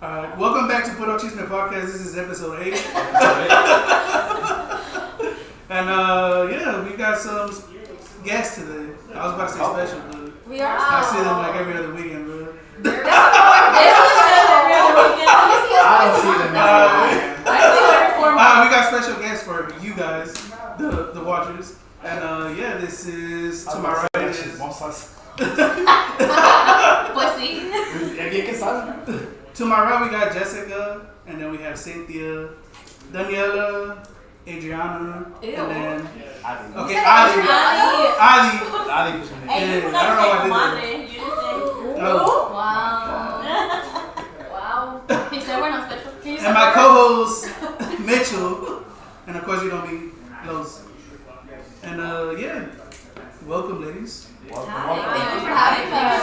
Alright, welcome back to Puro Chisme Podcast. This is episode 8. And yeah, we got some guests today. I was about to say special, but we are. I see them like every other weekend, bro. I don't see them every weekend. We got special guests for you guys, the watchers. And yeah, this is to my right is Pussy. to my right we got Jessica, and then we have Cynthia, Daniela, Adriana, Ew. and then Ali. Ali. Ali was in Hey, there. you forgot to say comadre. You didn't say. Oh. Wow. He said we're not special. And my co-host Mitchell, and of course you don't be Los. And yeah, welcome ladies. Welcome. Thank you for having us.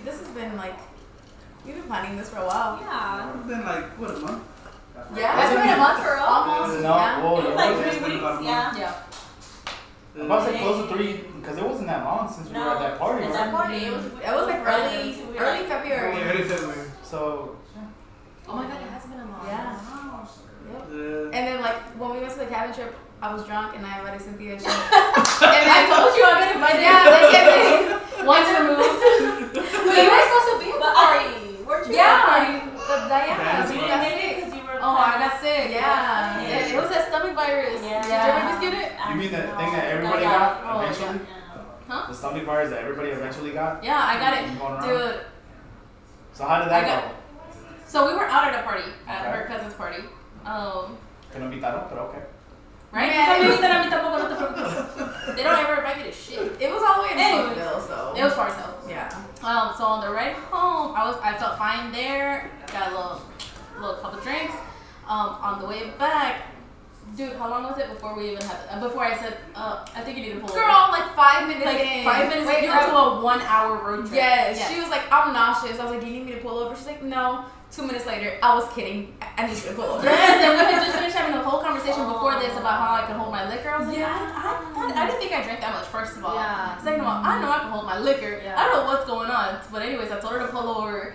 This has been like, we've been planning this for a while. Yeah. It's been like what, a month? Yeah, It's been a month for real. almost. No, Yeah. well, It was it like wasn't. 3 weeks. Yeah. I'm about to say close to 3 because it wasn't that long since we were at that party. At Right? that party, it was like early February. Yeah, early February. So, Oh my god, it has been a month. Yeah. Wow. Yep. Yeah. And then like when we went to the cabin trip, I was drunk and I invited Cynthia. And I told you I'm gonna invite you. yeah, they came in. Once removed. But you were supposed to be at the party. Weren't you? Yeah, But Diana, That's we fine. got didn't sick. because you were. Oh, I got sick. Yeah. Yeah. It was that stomach virus. Yeah. Did your babies get it? you mean the thing that everybody got Oh, eventually? Huh? The stomach virus that everybody eventually got? Yeah, I got it. Going around? Dude. So, how did that I got go? So we were out at a party, at Okay. her cousin's party. Que no invitaron, pero okay. Right? Yeah. They don't ever invite me to shit. It was all the way in Anyways. Florida, so. It was far as hell. Yeah. So on the ride home, I felt fine there. Got a little couple drinks. On the way back, dude, how long was it before we even had? Before I said, I think you need to pull over. Girl, like 5 minutes Like in. 5 minutes. Wait, You went to a 1 hour road trip. Yes. She was like, I'm nauseous. I was like, do you need me to pull over? She's like, no. 2 minutes later, I was kidding. I need you to pull over. Yes, and we had just finished having a whole conversation before this about how I could hold my liquor. I was like, Yeah. I didn't think I drank that much, first of all. Yeah. Second of all, I know I can hold my liquor. Yeah. I don't know what's going on. But anyways, I told her to pull over.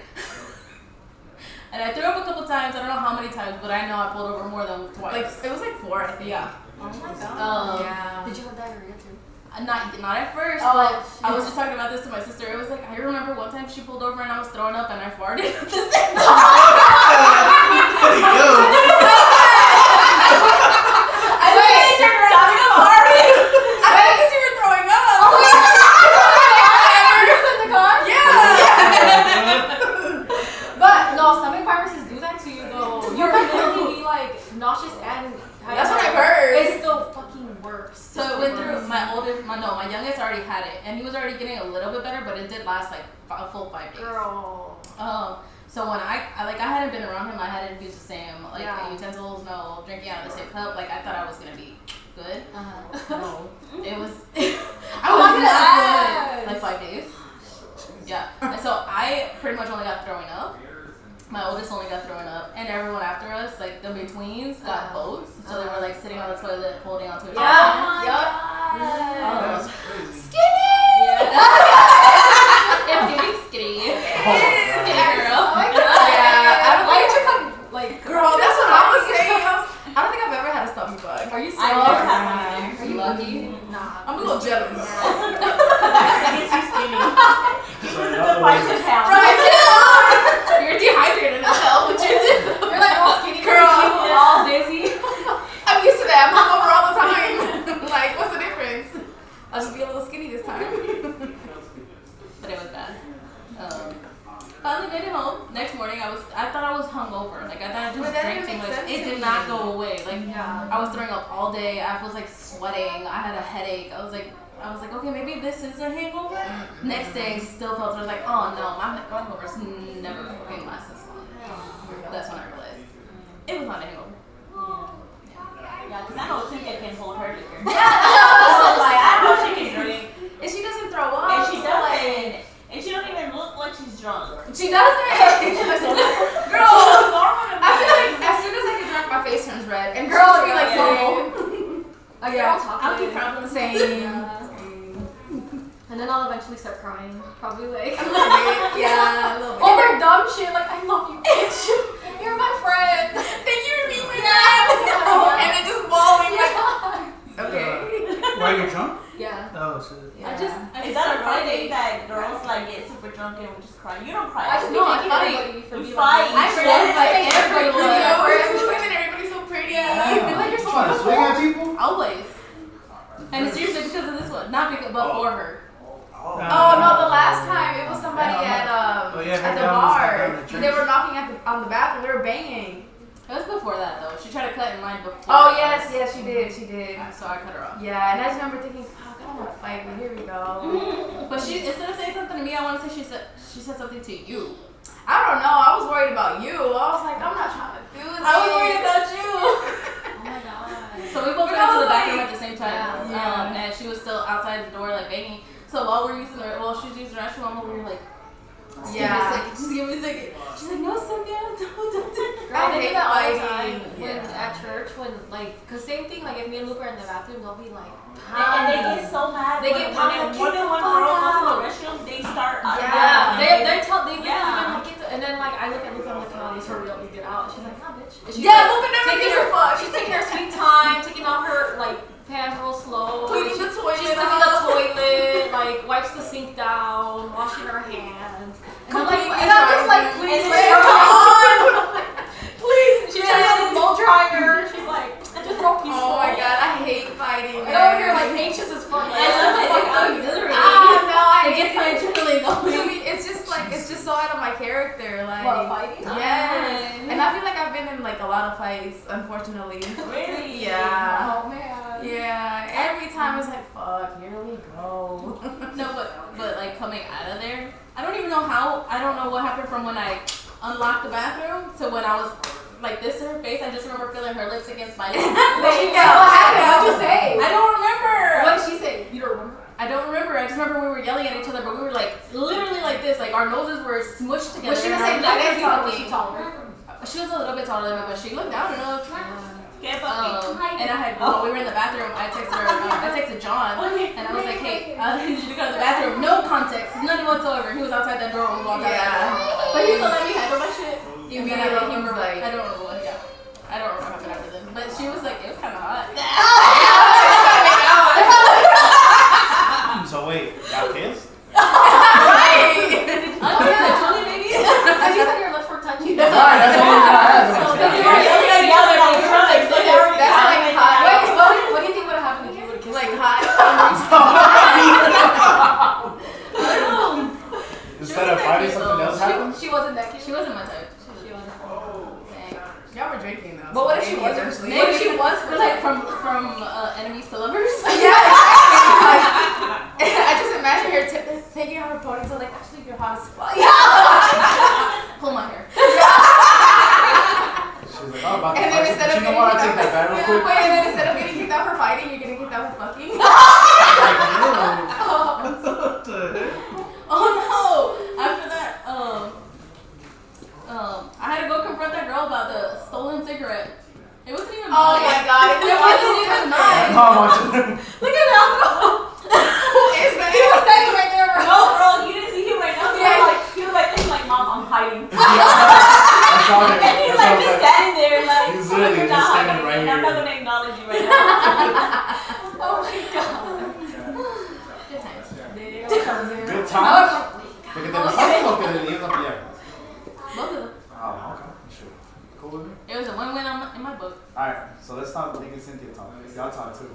And I threw up a couple times. I don't know how many times, but I know I pulled over more than twice. Like, it was like 4, I think. Yeah. Oh my Yeah. Did Did you have diarrhea too? Not at first, Oh, but I was just talking about this to my sister. It was like, I remember one time she pulled over and I was throwing up and I farted at the same time. Yo. I think you were throwing up. I think because you were throwing up. Oh my in the car? Yeah. But no, stomach viruses do that to you though. You can literally be like nauseous and That's what I heard. It still fucking works. So it went through my youngest already had it, and he was already getting a little bit better, but it did last like a full 5 days. Girl. So when I hadn't been around him, I hadn't used the same Yeah. utensils, no drinking out of the same cup. Like I thought I was gonna be good. No. It was. I wanted to not ask. good. Like 5 days. Yeah. And so I pretty much only got throwing up. My oldest only got thrown up, and everyone after us, like the betweens, got both. So they were like sitting on the toilet, holding onto each other. That's crazy. Skinny. Yeah. It's giving skinny. Skinny girl. Yeah. I don't Why think did you come like? Girl, that's what I was saying. I don't think I've ever had a stomach bug. Are you I serious? never had one either. Are you lucky? I'm a little jealous. He's too skinny. So, in other words, You're dehydrated as hell, but you're like all skinny, Girl. all dizzy. I'm used to that. I'm hungover all the time. Like, what's the difference? I'll just be a little skinny this time. But it was bad. Finally made it home. Next morning, I thought I was hungover. Like I thought I But just that drank didn't too make much. sense It to did me. not go away. Like Yeah. I was throwing up all day. I was like sweating. I had a headache. I was like, okay, maybe this is a hangover. Next day, still felt. I was like, oh no, my hangovers never fucking last this long. That's when I realized it was not a hangover. Yeah, because I know Cynthia can hold her liquor. Like, I know she can drink. And she doesn't throw up. And she so, doesn't. And she don't even look like she's drunk. She doesn't. Girl, I feel like as soon as I get drunk, my face turns red. And girls be like, yeah. so. Yeah. I'll keep problems. Same. And And then I'll eventually start crying. Probably like Yeah, a little bit. over dumb shit like I love you, bitch. You're my friend. Thank you for being my friend. And then just bawling like, okay. Why you drunk? Yeah. Oh shit. I Is just that a start real thing fighting. that girls like get super drunk and we just cry? You don't cry. I just be No, I thinking fight. everybody for You being fight. like, I really fight everybody. Women, everybody's so pretty. Yeah. You feel like you're so Trying to swing at people? Always. And it's usually because of this one, not because, but for her. Oh no! The last time it was somebody at Oh, yeah, at her the dad was bar. down the They were knocking on the bathroom. They were banging. It was before that though. She tried to cut in line before. Oh yes, yes, she did. She did. So I cut her off. Yeah, and I just remember thinking, fuck, I don't want to fight, but here we go. But she, instead of saying something to me, I want to say she said something to you. I don't know. I was worried about you. I was like, I'm not trying to do this. I was worried about you. oh my god. So we both went into the bathroom at the same time. Yeah. And she was still outside the door like banging. So while we're using her, while she was using the restroom, I'm over here like, just give me a second, just give me a second. She's like, no, Cynthia, don't. Girl, they hate do that all the fighting. time when at church when like, cause same thing like if me and Luke are in the bathroom, they'll be like, And they get so mad. They get when mad, more kick than the one fuck girl goes to out. the restroom, they start. they tell they Yeah. literally like get the, and then like I look at Luke, I'm like, come on, just hurry up, you get out. And she's like, nah, bitch. And she's Yeah, like, look at them. taking Taking her fuck. she's taking her sweet time, taking off her like pants real slow. Cleaning the toilet. She's cleaning the toilet, like wipes the sink down, washing her hands. And I'm like, and I'm just like, please, come on, please. She turns on the blow dryer. She's like, just real peaceful. Oh my god, I hate fighting. And over here like anxious as fuck. Like, I love it. fuck It's out. so exhilarating. No, I It hate gets my it. adrenaline To going. me, it's just like it's just so out of my character. Like What, fighting? Yes. And I feel like I've been in like a lot of fights, unfortunately. Really? Yeah. Oh man. Yeah. Every time it's like, fuck, here we go. No, but like coming out of there, I don't even know how. I don't know what happened from when I unlocked the bathroom to when I was like this to her face. I just remember feeling her lips against my lips. What happened? What'd you say? I don't remember. What did she say? You don't remember? I don't remember. I just remember we were yelling at each other, but we were like literally like this. Like our noses were smushed together. Was she the and same our height as necks you? were Was she talking. taller? She was a little bit taller than me, but she looked down enough. Get fucking. And I had, while we were in the bathroom, I texted her, I texted John, and I was like, hey, I need you to go to the bathroom. No context, none whatsoever. He was outside that door when we walked out. Yeah. But he still let me handle my shit. You And mean then it I was remember, like- I don't remember what, yeah. I don't remember what happened after then. But she was like, it was kind of hot. So wait, y'all kissed? Unconsensually, maybe? Because you said your lips were touching. Right, that's what I was So gonna that's ask. That's like hot. Wait, what do you think would have happened if you would have kissed Like her? hot. Instead of fighting, something else happened? She wasn't that cute. She wasn't my type. She wasn't. Y'all were drinking though. But what if so she maybe wasn't? eventually- What if she was? We're like from enemies to lovers. Yeah, exactly. I just imagine her taking out her ponytail, like, actually, you're hot as fuck. Pull my hair. She was like, oh, about to And then fight you, instead but of you know what? I'll take that back real quick. Wait, and then instead of getting kicked out for fighting, you're getting kicked out for fucking. What the heck? Oh no! After that, I had to go confront that girl about the stolen cigarette. It wasn't even Oh mine. my god, It wasn't even mine. Mom watching them. Look at that girl. Is that? He was standing right there. No, bro, you didn't see him right now. He was like, Mom, I'm hiding. That's all And that. he's That's like all just that. standing there, like, He's "Oh, literally you're just not standing hiding, right and I'm not here. gonna acknowledge you right now." Oh my god. Good times. Good times. Porque te pasaste o que le ibas a pelear? Both of them. Oh, okay. Sure. Cool with me? It was a win-win in my book. Alright, so let's stop making Cynthia talk. Y'all talk too.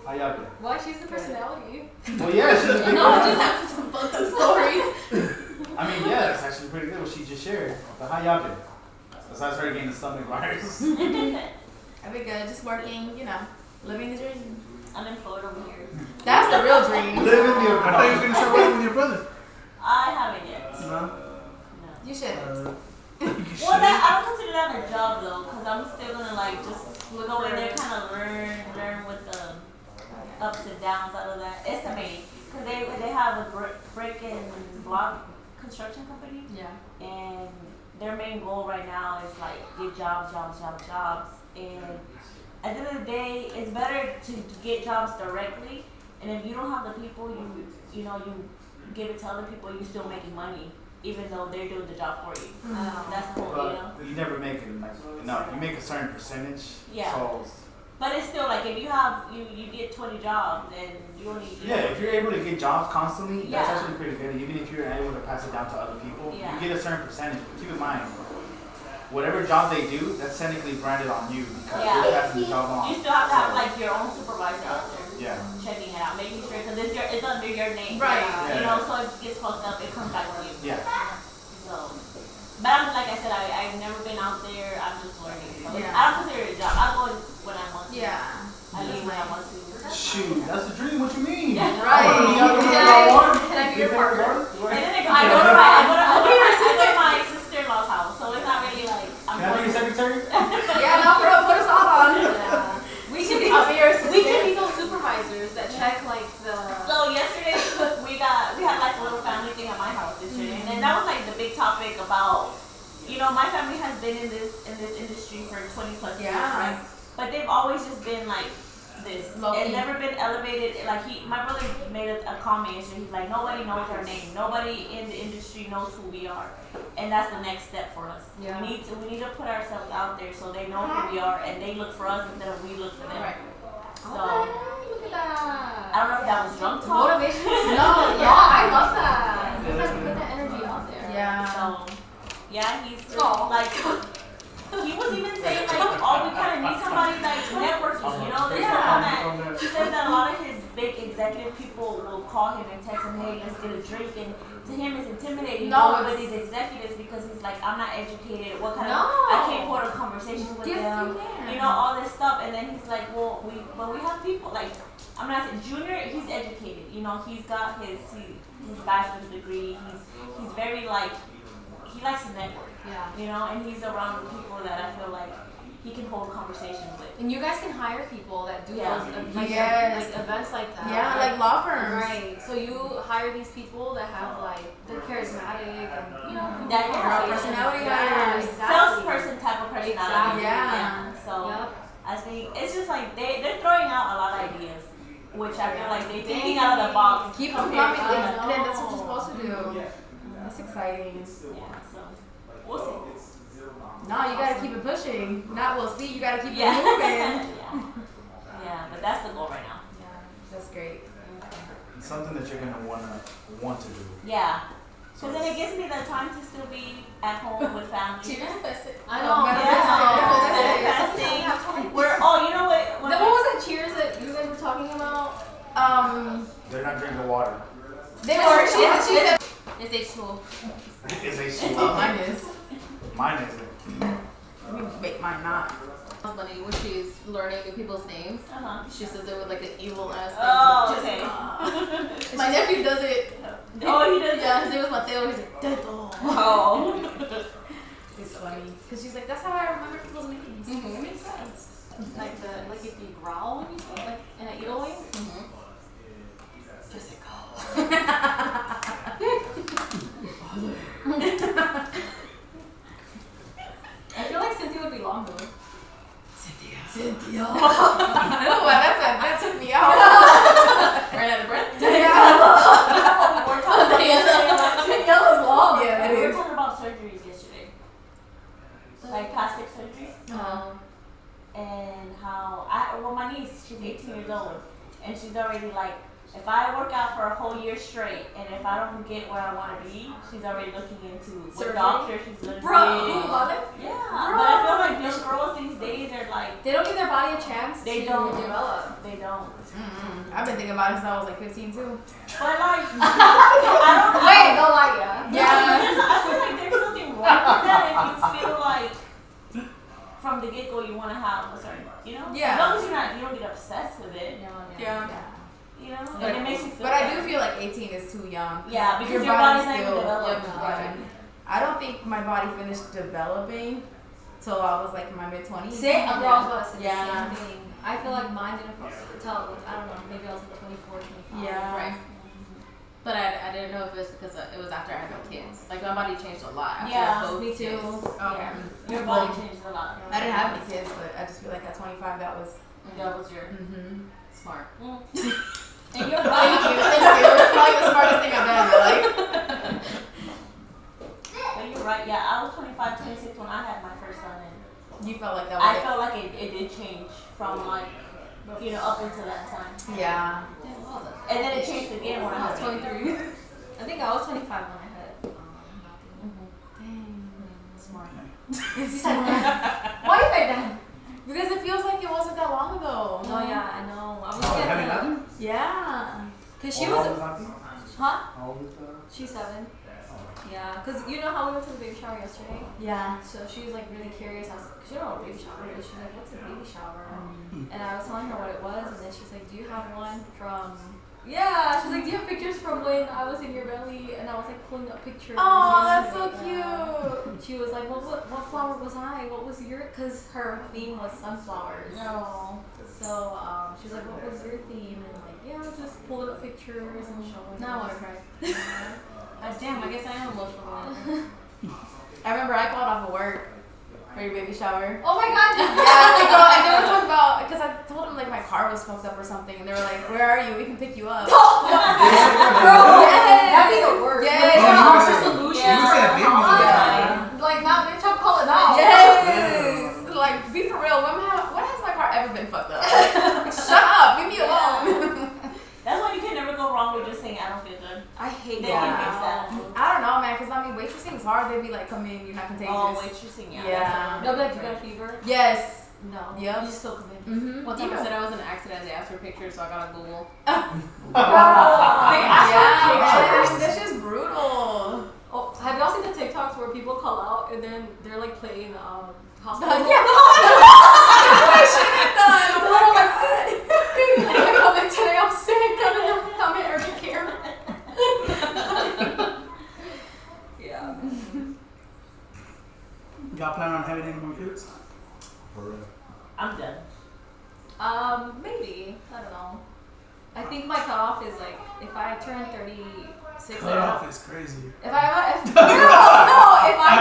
How y'all been? Why? She's the personality. Well, yeah, she's a big No, I person. just have some fucked up stories. I mean, yeah, that's actually pretty good what she just shared. But how y'all been? Besides her getting the stomach virus. I've been good, just working, you know, living the dream. Unemployed over here. That's the real dream. Living your I thought you were gonna start working with your brother. I haven't yet. No. No. You should. You Well, I don't consider that a job though, cause I'm still gonna like just go in there, kind of learn with the ups and downs out of that. Estimate, cause they have a brick and block construction company, Yeah. and their main goal right now is like get jobs, and at the end of the day, it's better to get jobs directly And if you don't have the people, you give it to other people, you're still making money, even though they're doing the job for you. That's the whole, But you never make it like enough. You make a certain percentage. Yeah. So but it's still like if you have you get 20 jobs and you only if you're able to get jobs constantly, that's Yeah. actually pretty good. Even if you're able to pass it down to other people, Yeah. you get a certain percentage. But keep in mind, whatever job they do, that's technically branded on you because Yeah. you're passing the job on. you still have to have like your own supervisor out there. Yeah. Checking it out, making sure because it's under your name, Right. You Yeah. know, so if it gets fucked up, it comes back to you. Yeah. So, but I'm like I said, I've never been out there. I'm just learning. So Yeah. I don't consider it a job. I go when I want to. Yeah. I leave when I want to. Shoot, that's the dream. What you mean? Yeah. Right. Can I be your partner? And then I go to my sister-in-law's house, so it's not really like I'm Can I be your secretary? Yeah, no, bro, put us all on. Yeah. We can be those supervisors that check like the. So yesterday we had like a little family thing at my house yesterday, and that was like the big topic about, my family has been in this industry for 20 plus years, right? But they've always just been like this and never been elevated. Like my brother made a comment yesterday. He's like, nobody knows our name. Nobody in the industry knows who we are, and that's the next step for us. Yeah. We need to put ourselves out there so they know who we are and they look for us instead of we look for them. Right. So Look at that. I don't know if that was drunk talk. Motivation. No, yeah, I love that. You guys put that energy out there. Yeah. So yeah, he's just like. He was even saying like, we kind of need somebody like networking, There's someone that he says that a lot of his big executive people will call him and text him, hey, let's get a drink, and to him it's intimidating going with these executives because he's like, I'm not educated. What kind of I can't hold a conversation with them, all this stuff, and then he's like, well, we have people like I'm not saying Junior, he's educated, he's got his bachelor's degree, he's very like. He likes to network, and he's around people that I feel like he can hold conversations with. And you guys can hire people that do Yeah. those Yes. like events like that. Yeah, like law firms. Right. So you hire these people that have they're charismatic and That personality Yeah, hires. exactly. salesperson type of personality. Exactly. Yeah. So Yep. I think it's just like they're throwing out a lot of ideas, which I feel like they're thinking out of the box. Keep them compared coming. to- And then that's what you're supposed to do. That's exciting. Yeah, so we'll see. No, you gotta keep it pushing. Not we'll see. You gotta keep Yeah. it moving. Yeah, but that's the goal right now. Yeah, that's great. It's something that you're gonna want to do. Yeah. So then it gives me the time to still be at home with family. I know. Manifesting. You know what? What was that cheers that you guys were talking about? They're not drinking water. They were. She said. It's H2O. It's a Oh, mine is. Mine isn't. Wait, mine not. Funny when she's learning new people's names. She says it with like an evil ass thing. Oh, okay. My nephew does it. Oh, he does. Yeah, his name was Mateo. He's like, Teto. Oh. It's funny. Because she's like, that's how I remember people's names. Mhm. It makes sense. Like if you growl when you say it, like in an evil way. I feel like Cynthia would be long though. Cynthia. No, that took me out. Right out of breath. We're talking about Daniela's long. Yeah, we it were is. talking about surgeries yesterday. Like plastic surgery. And how my niece, she's 18 years old, and she's already like, if I work out for a whole year straight, and if I don't get where I want to be, she's already looking into what Surgery? doctor she's gonna Bro, be. yeah. But I feel like young girls these days are like, They don't give their body a chance They to don't. develop. they don't. I've been thinking about it since I was like 15 too. But like, I don't know. Wait, no lie, yeah. I feel like there's something wrong with that if you feel like from the get go you want to have a certain, Yeah. As long as you don't get obsessed with it, Yeah. and it makes you feel. But I better. do feel like 18 is too young. Yeah, because your body's not even still. developed. Right. I don't think my body finished developing till I was like in my mid 20s. Say, a girl was about to say Yeah. the same thing. I feel like mine didn't tell, I don't know, maybe I was like 24, 25. Yeah. Right. But I didn't know if it was because it was after I had my kids. Like my body changed a lot after Yeah, both Me too. kids. Okay. Your body changes a lot. I didn't have any kids, but I just feel like at 25 that was. That was your. Mm-hmm. Smart. And you're Thank right. you. It's probably the smartest thing I've done in my life. But you're right. Yeah, I was 25, 26 when I had my first son, and You felt like that I was felt like it did change from like, up until that time. Yeah. And then it changed again when I was 23. I think I was 25 when I had Dang. Smart. Why you like that? Because it feels like it wasn't that long ago. No, yeah, I know. I was Oh, getting having nothing? Yeah. Cause she was, huh? How old is that? She's 7. Yeah, cause you know how we went to the baby shower yesterday. Yeah. So she was like really curious. Cause you don't know what a baby shower is. She's like, "What's a baby shower?" And I was telling her what it was, and then she's like, "Do you have one from?" Yeah, she's like, "Do you have pictures from when I was in your belly?" And I was like pulling up pictures. Oh, that's so Yeah. cute. She was like, "What flower was I? What was your?" Cause her theme was sunflowers. No. So she's like, "What was your theme?" And I'm like, "Yeah, just pulling up pictures and showing." Now I want to cry. Damn, I guess I am emotional. I remember I called off of work for your baby shower. Oh my god! Yeah, and they were talking about, because I told them like my car was fucked up or something, and they were like, "Where are you? We can pick you up." Bro, Yes. that'd be the worst. Yes. Like, Oh, you what's said- your solution? you said babies all the time. Like, now, bitch, I'm calling out. Yes. Like, be for real. When has my car ever been fucked up? Like, shut up. Leave me alone. That's why you can never go wrong with just saying I don't feel good. I hate They that. can fix that. I don't know, man, because I mean, waitressing is hard. They'd be like, "Come in, you're not contagious." Oh, waitressing, yeah. Yeah. They'll be like, "You got a fever?" Yes. No. Yep. You still come in. Mm-hmm. One time I said I was in an accident, they asked for pictures, so I got on Google. They ask for Yeah, pictures. this is brutal. Oh, have y'all seen the TikToks where people call out and then they're like playing hospital? Yeah, the hospital. I should have done. The little like, I come in today, I'm sick, I'm in urgent care. Yeah. Y'all plan on having any more kids? For real. I'm done. Maybe. I don't know. I think my cutoff is like if I turn 36 and I Cutoff don't, is crazy. if I'm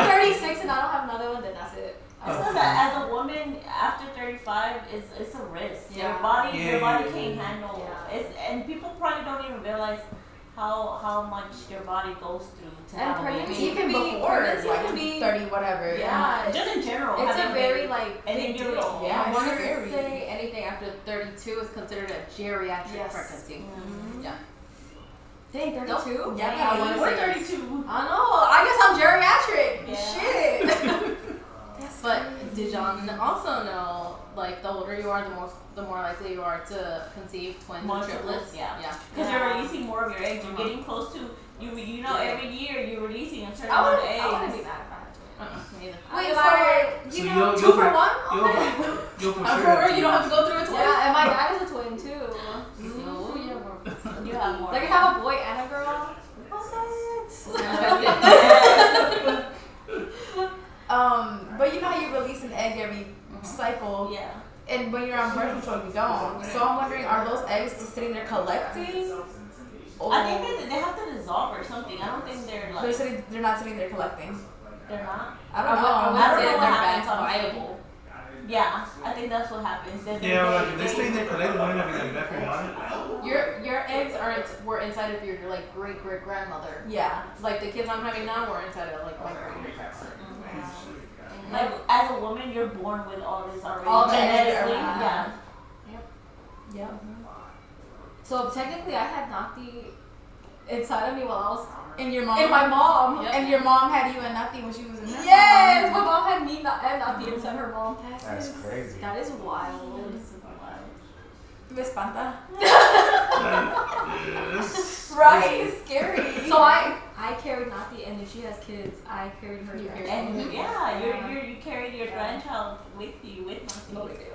36 and I don't have another one, then that's it. It's because as a woman, after 35, it's a risk. Yeah. Your body Yeah. can't handle Yeah. it. And people probably don't even realize how much your body goes through to And have a pregnancy baby. Even can be- before, pregnancy like can be- 30, whatever. Yeah, just in general. It's having a very baby. like And then big you're deal. Yeah, I it's want to scary. say anything after 32 is considered a geriatric Yes. pregnancy. Mhm. Yeah. Dang, 32? Yeah, I wanna We're say yes. 32. I know. I guess I'm geriatric. Yeah. Shit. But did y'all also know, like, the older you are, the more likely you are to conceive twins More or triplets? triplets, yeah. Yeah. Because you're releasing more of your eggs. You're getting close to every year you're releasing a certain I amount of wouldn't eggs. be mad if I had twins. Me either. Wait, If so I like, So you you'll- know, 2 you'll for for- 1? You'll Okay. for I'm sure. for real, you don't have to go through it twice. Yeah, and my dad is a twin too. Oh, yeah, we're You have more. Like, if I have a boy and a girl. But you know how you release an egg every cycle, Yeah. and when you're on birth control, you don't. So I'm wondering, are those eggs just sitting there collecting? Or I think that they have to dissolve or something. I don't think they're like they're not sitting there collecting. they're not. I don't know. I don't That's know it, what they're happens, back honestly. viable. Yeah, I think that's what happens. Yeah, well, like if they stay there collecting, wouldn't that be like bad for your body? Your eggs were inside of your like great grandmother. Yeah. Like the kids I'm having now were inside of like my great grandmother. Like as a woman, you're born with all this already. All the genetically. eggs are- Yeah. Yeah. So technically, I had Nati inside of me while I was And your mom. in my mom. Yep. And your mom had you and nothing when she was in her. Yes, my mom had me and Nati inside her mom. That's crazy. That is wild. Me espanta. Yes. Right, it's scary. So I carried Nati, and if she has kids, I carried her. You carried grandchild. And yeah, you carried your grandchild with you with No nothing. big deal.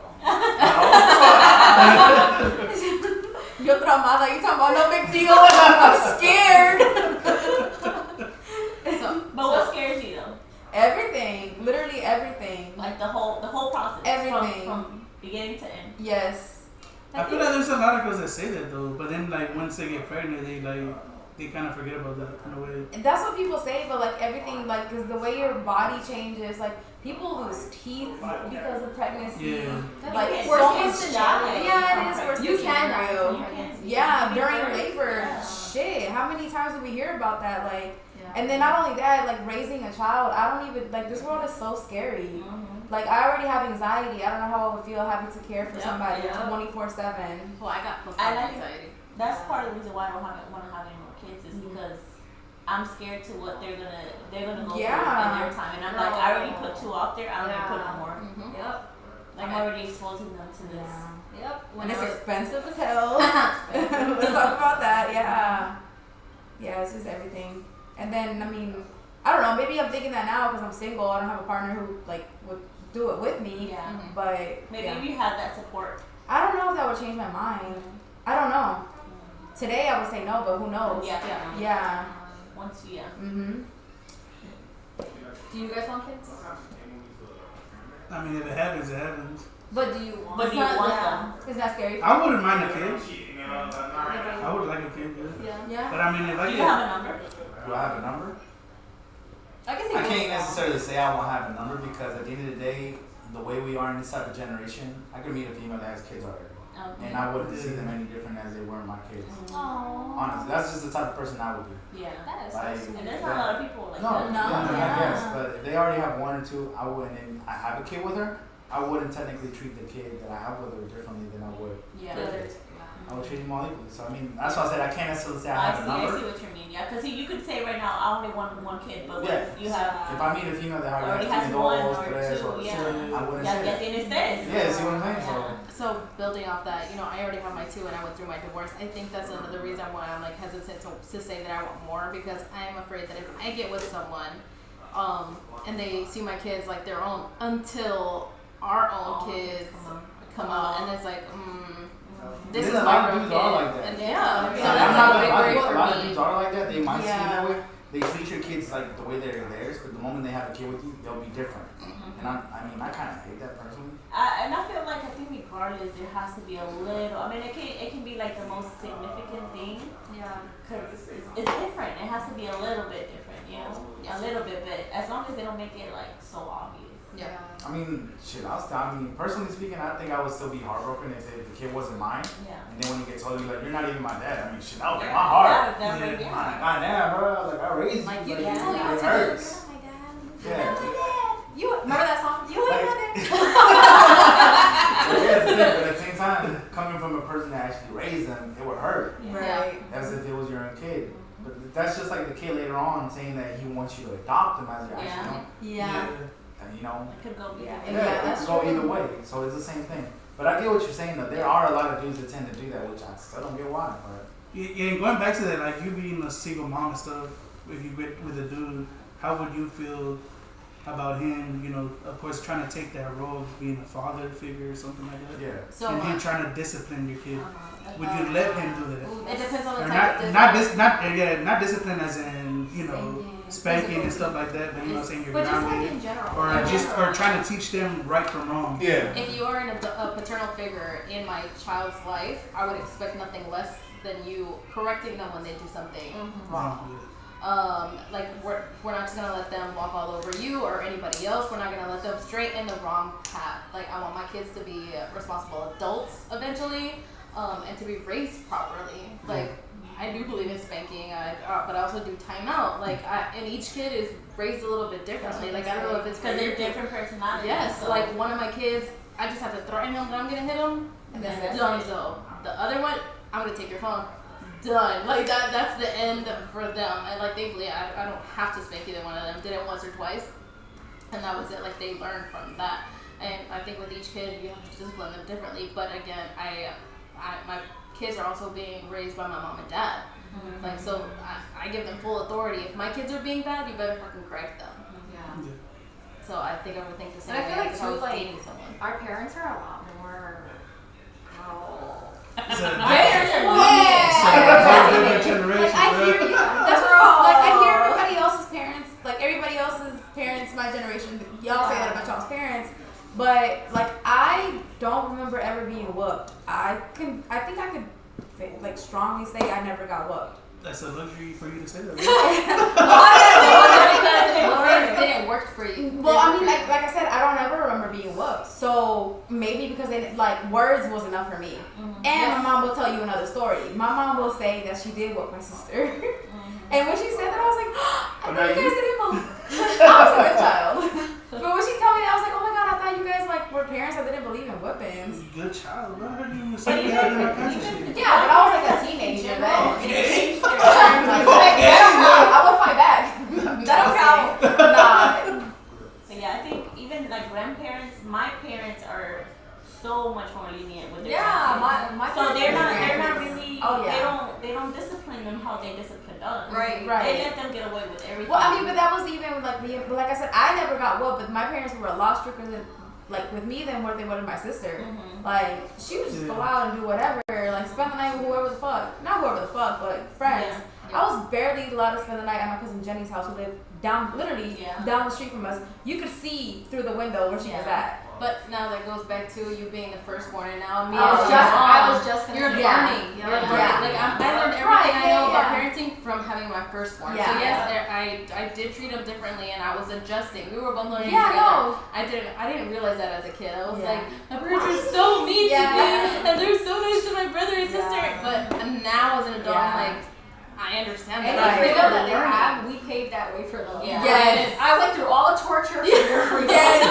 Yo traumada, you talking about no big deal. I'm scared. But what scares you though? Everything, literally everything. Like the whole process. Everything. From beginning to end. Yes. I feel like there's a lot of girls that say that though, but then like once they get pregnant, they like they kind of forget about that in a way. And that's what people say, but like everything, like, because the way your body changes, like people lose teeth because of pregnancy. Yeah. Like It's worst so case much scenario. die. Yeah, it is worst You case can scenario. You can- Yeah, during birth. labor. Yeah. Shit, how many times do we hear about that? Like, Yeah. and then not only that, like raising a child. I don't even like this world is so scary. Like I already have anxiety. I don't know how I would feel having to care for Yeah. somebody Yeah. 24/7. Well, I got postpartum I like- anxiety. That's part of the reason why I don't want to have any more kids is because I'm scared to what they're gonna go through Yeah. in their time, and I'm like, I already put 2 out there. I don't need to put no more. Mm-hmm. Yep. I'm already exposing them to this. Yep. And it's expensive as hell. Let's talk about that. Yeah. Yeah, it's just everything. And then, I mean, I don't know. Maybe I'm thinking that now because I'm single. I don't have a partner who like would do it with me. Yeah. But Maybe yeah. if you had that support. I don't know if that would change my mind. I don't know. Today I would say no, but who knows? Yeah. Yeah. Once you, Mhm. Do you guys want kids? I mean, if it happens, it happens. But do you want? But do you want them? Is that scary? I wouldn't mind a kid. I would like a kid, yeah. Yeah. But I mean, if I Do you get, have a number? Do I have a number? I guess I can't necessarily say I won't have a number because at the end of the day, the way we are in this type of generation, I could meet a female that has kids already. Okay. And I wouldn't see them any different as they were my kids. Aww. Honestly, that's just the type of person I would be. Yeah. That is Like, so sweet. And there's not a lot of people like No, that. I yeah. guess. But if they already have 1 or 2, I wouldn't. And I have a kid with her, I wouldn't technically treat the kid that I have with her differently than I would. Yeah. I would treat them all equally. So I mean, that's why I said I can't necessarily say I I have a see number. what you mean. Yeah, because you could say right now I only want 1 kid, but what Yeah. if you have If I meet a female that already already has has 2 1 dos, or 3 2, or yeah. I wouldn't Ya, say ya that. tienes 3. Yeah, see what I'm saying? Yeah. So building off that, I already have my 2 and I went through my divorce. I think that's another reason why I'm like hesitant to say that I want more because I am afraid that if I get with someone, and they see my kids like their own until our own kids come out, and it's like, this is a my lot of real dudes kid. are like that. And Yeah. so Yeah. that's not a big gonna lie, worry a lot of for me. dudes are like that. They might seem Yeah. that way. They treat your kids like the way they're theirs, but the moment they have a kid with you, they'll be different. And I kind of hate that personally. And I feel like I think regardless there has to be a little. I mean, it can be like the most significant thing Yeah. because it's different. It has to be a little bit different, a little bit. But as long as they don't make it like so obvious. Yeah. I mean, shit, I mean, personally speaking, I think I would still be heartbroken if the kid wasn't mine. Yeah. And then when you get told, you're like, you're not even my dad. I mean, shit, that would break my heart. That Yeah. break- My dad, bro. Like, I raised Like, you like, can't tell me what it to hurts. do. You're not my dad. Yeah. You remember that song? You Like- ain't my dad. But yeah, it's the thing, but at the same time, coming from a person that actually raised them, it would hurt. Right. As if it was your own kid. But that's just like the kid later on saying that he wants you to adopt him as your actual own. Yeah. And you know, It could go either Yeah. way. yeah, it that's can go true. either way. So it's the same thing. But I get what you're saying though. There are a lot of dudes that tend to do that, which I still don't get why. But Yeah, and going back to that, like you being a single mom and stuff, if you get with a dude, how would you feel about him, of course, trying to take that role of being a father figure or something like that? yeah. So And him trying to discipline your kid. uh-huh. Would you let him do that? Ooh, it depends on the Or type of not discipline as in, spanking and stuff like that, but saying you're But just like grounded. in general. Or in just general. trying to teach them right from wrong. Yeah. If you are a paternal figure in my child's life, I would expect nothing less than you correcting them when they do something wrong. Like we're not just gonna let them walk all over you or anybody else. We're not gonna let them stray in the wrong path. Like I want my kids to be responsible adults eventually, and to be raised properly. Like I do believe in spanking, but I also do timeout. Like and each kid is raised a little bit differently. Like I don't know if it's Because they're different personalities. Yes, so. like one of my kids, I just have to threaten him that I'm gonna hit him, and that's done. So the other one, I'm gonna take your phone. Done. Like that's the end for them. And like thankfully, I don't have to spank either one of them. Did it once or twice, and that was it. Like they learned from that. And I think with each kid, you have to discipline them differently. But again, my kids are also being raised by my mom and dad. Like so, I give them full authority. If my kids are being bad, you better fucking correct them. Yeah. Yeah. So I think I would think the same And I way feel like as if I too, was like, dating someone. Our parents are a lot more. It's a Yeah. different generation, Like I hear bro. you. That's what. Like I hear everybody else's parents. Like everybody else's parents, my generation. Y'all say that about y'all's parents, but like I don't remember ever being whooped. I think I could like strongly say I never got whooped. that's a luxury for you to say that. Right? Because words didn't work for you. Well, I mean, like I said, I don't ever remember being whooped. So maybe because they like words was enough for me. And my mom will tell you another story. My mom will say that she did whoop my sister. And when she said that, I was like, I thought you guys didn't believe. I was a good child. But when she told me that, I was like, oh my god, I thought you guys like were parents that didn't believe in whippings. Good child. I heard you were saying that in my country shit. Yeah, but I was like a teenager then. Okay. I would fight back. That don't count. Nah. So yeah, I think even like grandparents, my parents are so much more lenient with their grandkids. my So they're not grandparents- really. Oh, yeah. They don't discipline them how they disciplined us. Right. They let them get away with everything. Well, I mean, but that was even with like me. But like I said, I never got whooped. But my parents were a lot stricter than like with me than what they were with my sister. Like she would just go out and do whatever. Like spend the night with whoever the fuck, not whoever the fuck, but friends. Yeah. I was barely allowed to spend the night at my cousin Jenny's house, who lived literally down the street from us. You could see through the window where she was at. But now that goes back to you being the firstborn, and now me Oh, as yeah. I was just gonna You're say, learning. You're Yeah. learning. Like I learned everything Right, I know about yeah. parenting from having my firstborn. Yeah. So yes, I did treat him differently, and I was adjusting. We were both learning Yeah, together. no. I didn't realize that as a kid. I was Yeah. like, my parents are so mean to Yeah. me, and they're so nice to my brother and sister. Yeah. But now as an adult, I'm Yeah. like, I understand Any that. Right. freedom that they have, we paved that way for them. Yeah. Yes. I went through all the torture for your freedom. Yes.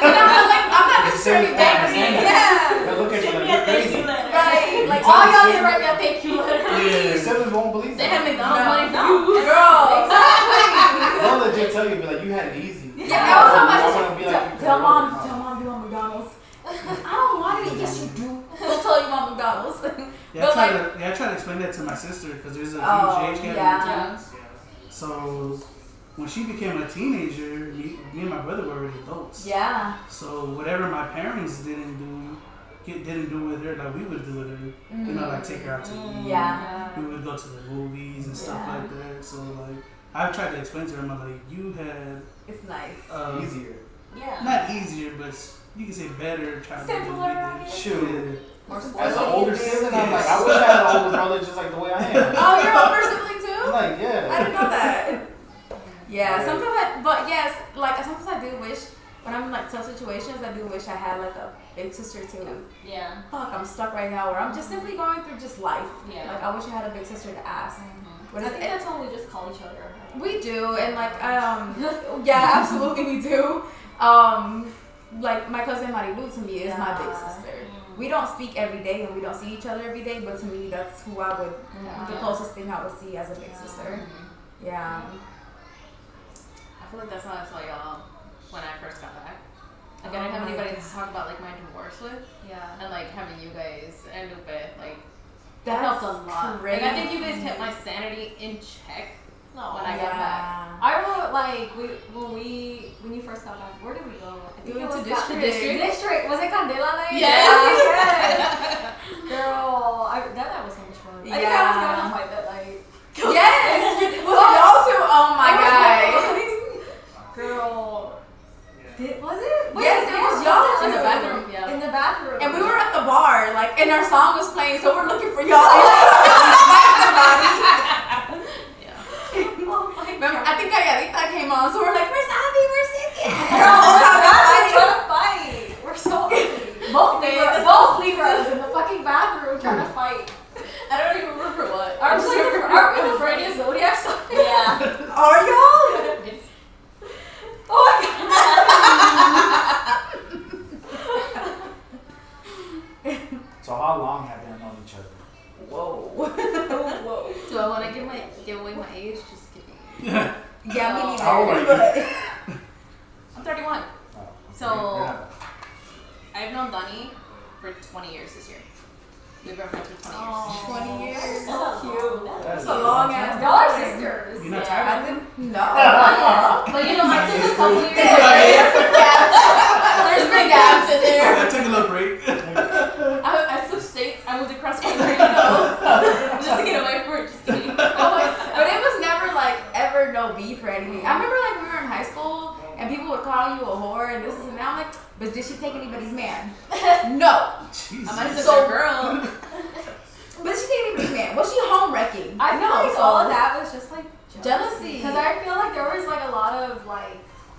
And I'm not necessarily begging. Yeah. They'll look at you Send like me a you're thank crazy. you letter. Right. Like All y'all need to write me a thank you letter. Yeah. Siblings won't believe They that. had McDonald's No. money for you. Girl. They'll legit tell you, be like, you had it easy. Yeah, I was on my I wanna be like, tell mom you want McDonald's. I don't want it. Yes, you do. We'll tell you want McDonald's. Yeah, But, I try to explain that to my sister because there's a huge Oh, age gap yeah. between us. So when she became a teenager, me and my brother were already adults. Yeah. So whatever my parents didn't do with her, like we would do with her. You know, like take her out to eat. Yeah. We would go to the movies and stuff Yeah. like that. So like I've tried to explain to her, I'm like, you had It's nice. easier. Yeah. not easier, but you can say better. Trying to Simpler, I guess. Shoot. More As an older sibling, I'm like, I wish I had an older brother just like the way I am. Oh, you're older sibling too? I'm like, I yeah. didn't know that. Yeah, Right. sometimes but yes, like sometimes I do wish when I'm in like tough situations, I do wish I had like a big sister too. Yeah. Fuck, I'm stuck right now where I'm just simply going through just life. Yeah. Like I wish I had a big sister to ask. What I is think it? that's when we just call each other. We do, and like yeah, absolutely we do. Like my cousin Marilu to me is my big sister. We don't speak every day and we don't see each other every day, but to me that's who I would the closest thing I would see as a big sister. Yeah. I feel like that's how I saw y'all when I first got back. Like I didn't have anybody to talk about like my divorce with, Yeah. and like having you guys and Lupe, like That helped a lot. crazy. Like I think you guys kept my sanity in check No. when I got back. I remember like when you first got back, where did we go? I think We it went was to Ca- District. District. Was it Candela night? Yeah. Yes. Girl, that was so much fun. I think I was Yeah. gonna fight that night. Yes! Was it y'all too? Oh my god. Girl. Was it? Yes, it was y'all In the too. bathroom, yeah. In the bathroom. And we were at the bar, like, and our song was playing, so we're looking for y'all. Oh my Remember, God. I think Calladita came on, so we're like, where's Abby? Where's Cynthia? Girl, we're trying to fight. We're so both days. both Libras in the fucking bathroom trying to fight. I don't even remember what. Aren't we the Freudian zodiac sign? Yeah. Are y'all? Oh my So how long have you known each other? Whoa. Whoa. Do I want to give away my age? Just kidding. Yeah, me neither. How old are you? But I'm 31. Oh, So- you're not- I've known Donnie for 20 years this year. We've been friends for 20 years. 20 years. So cute. That's a long ass Y'all are time. sisters. You're not Yeah. tired? I didn't, no. But you know, I took a couple years. There's big gaps in there. I took a little break. I switched states. I moved across country, you know, just to get away from it. Just kidding. But it was never like ever no beef or anything. I remember like we were in high school and people would call you a whore and this and that. I'm like, but did she take anybody's man? No. Jesus. I'm a So- girl. But she didn't even man. Was she home wrecking? I feel like all of that was just like jealousy. Because I feel like there was like a lot of like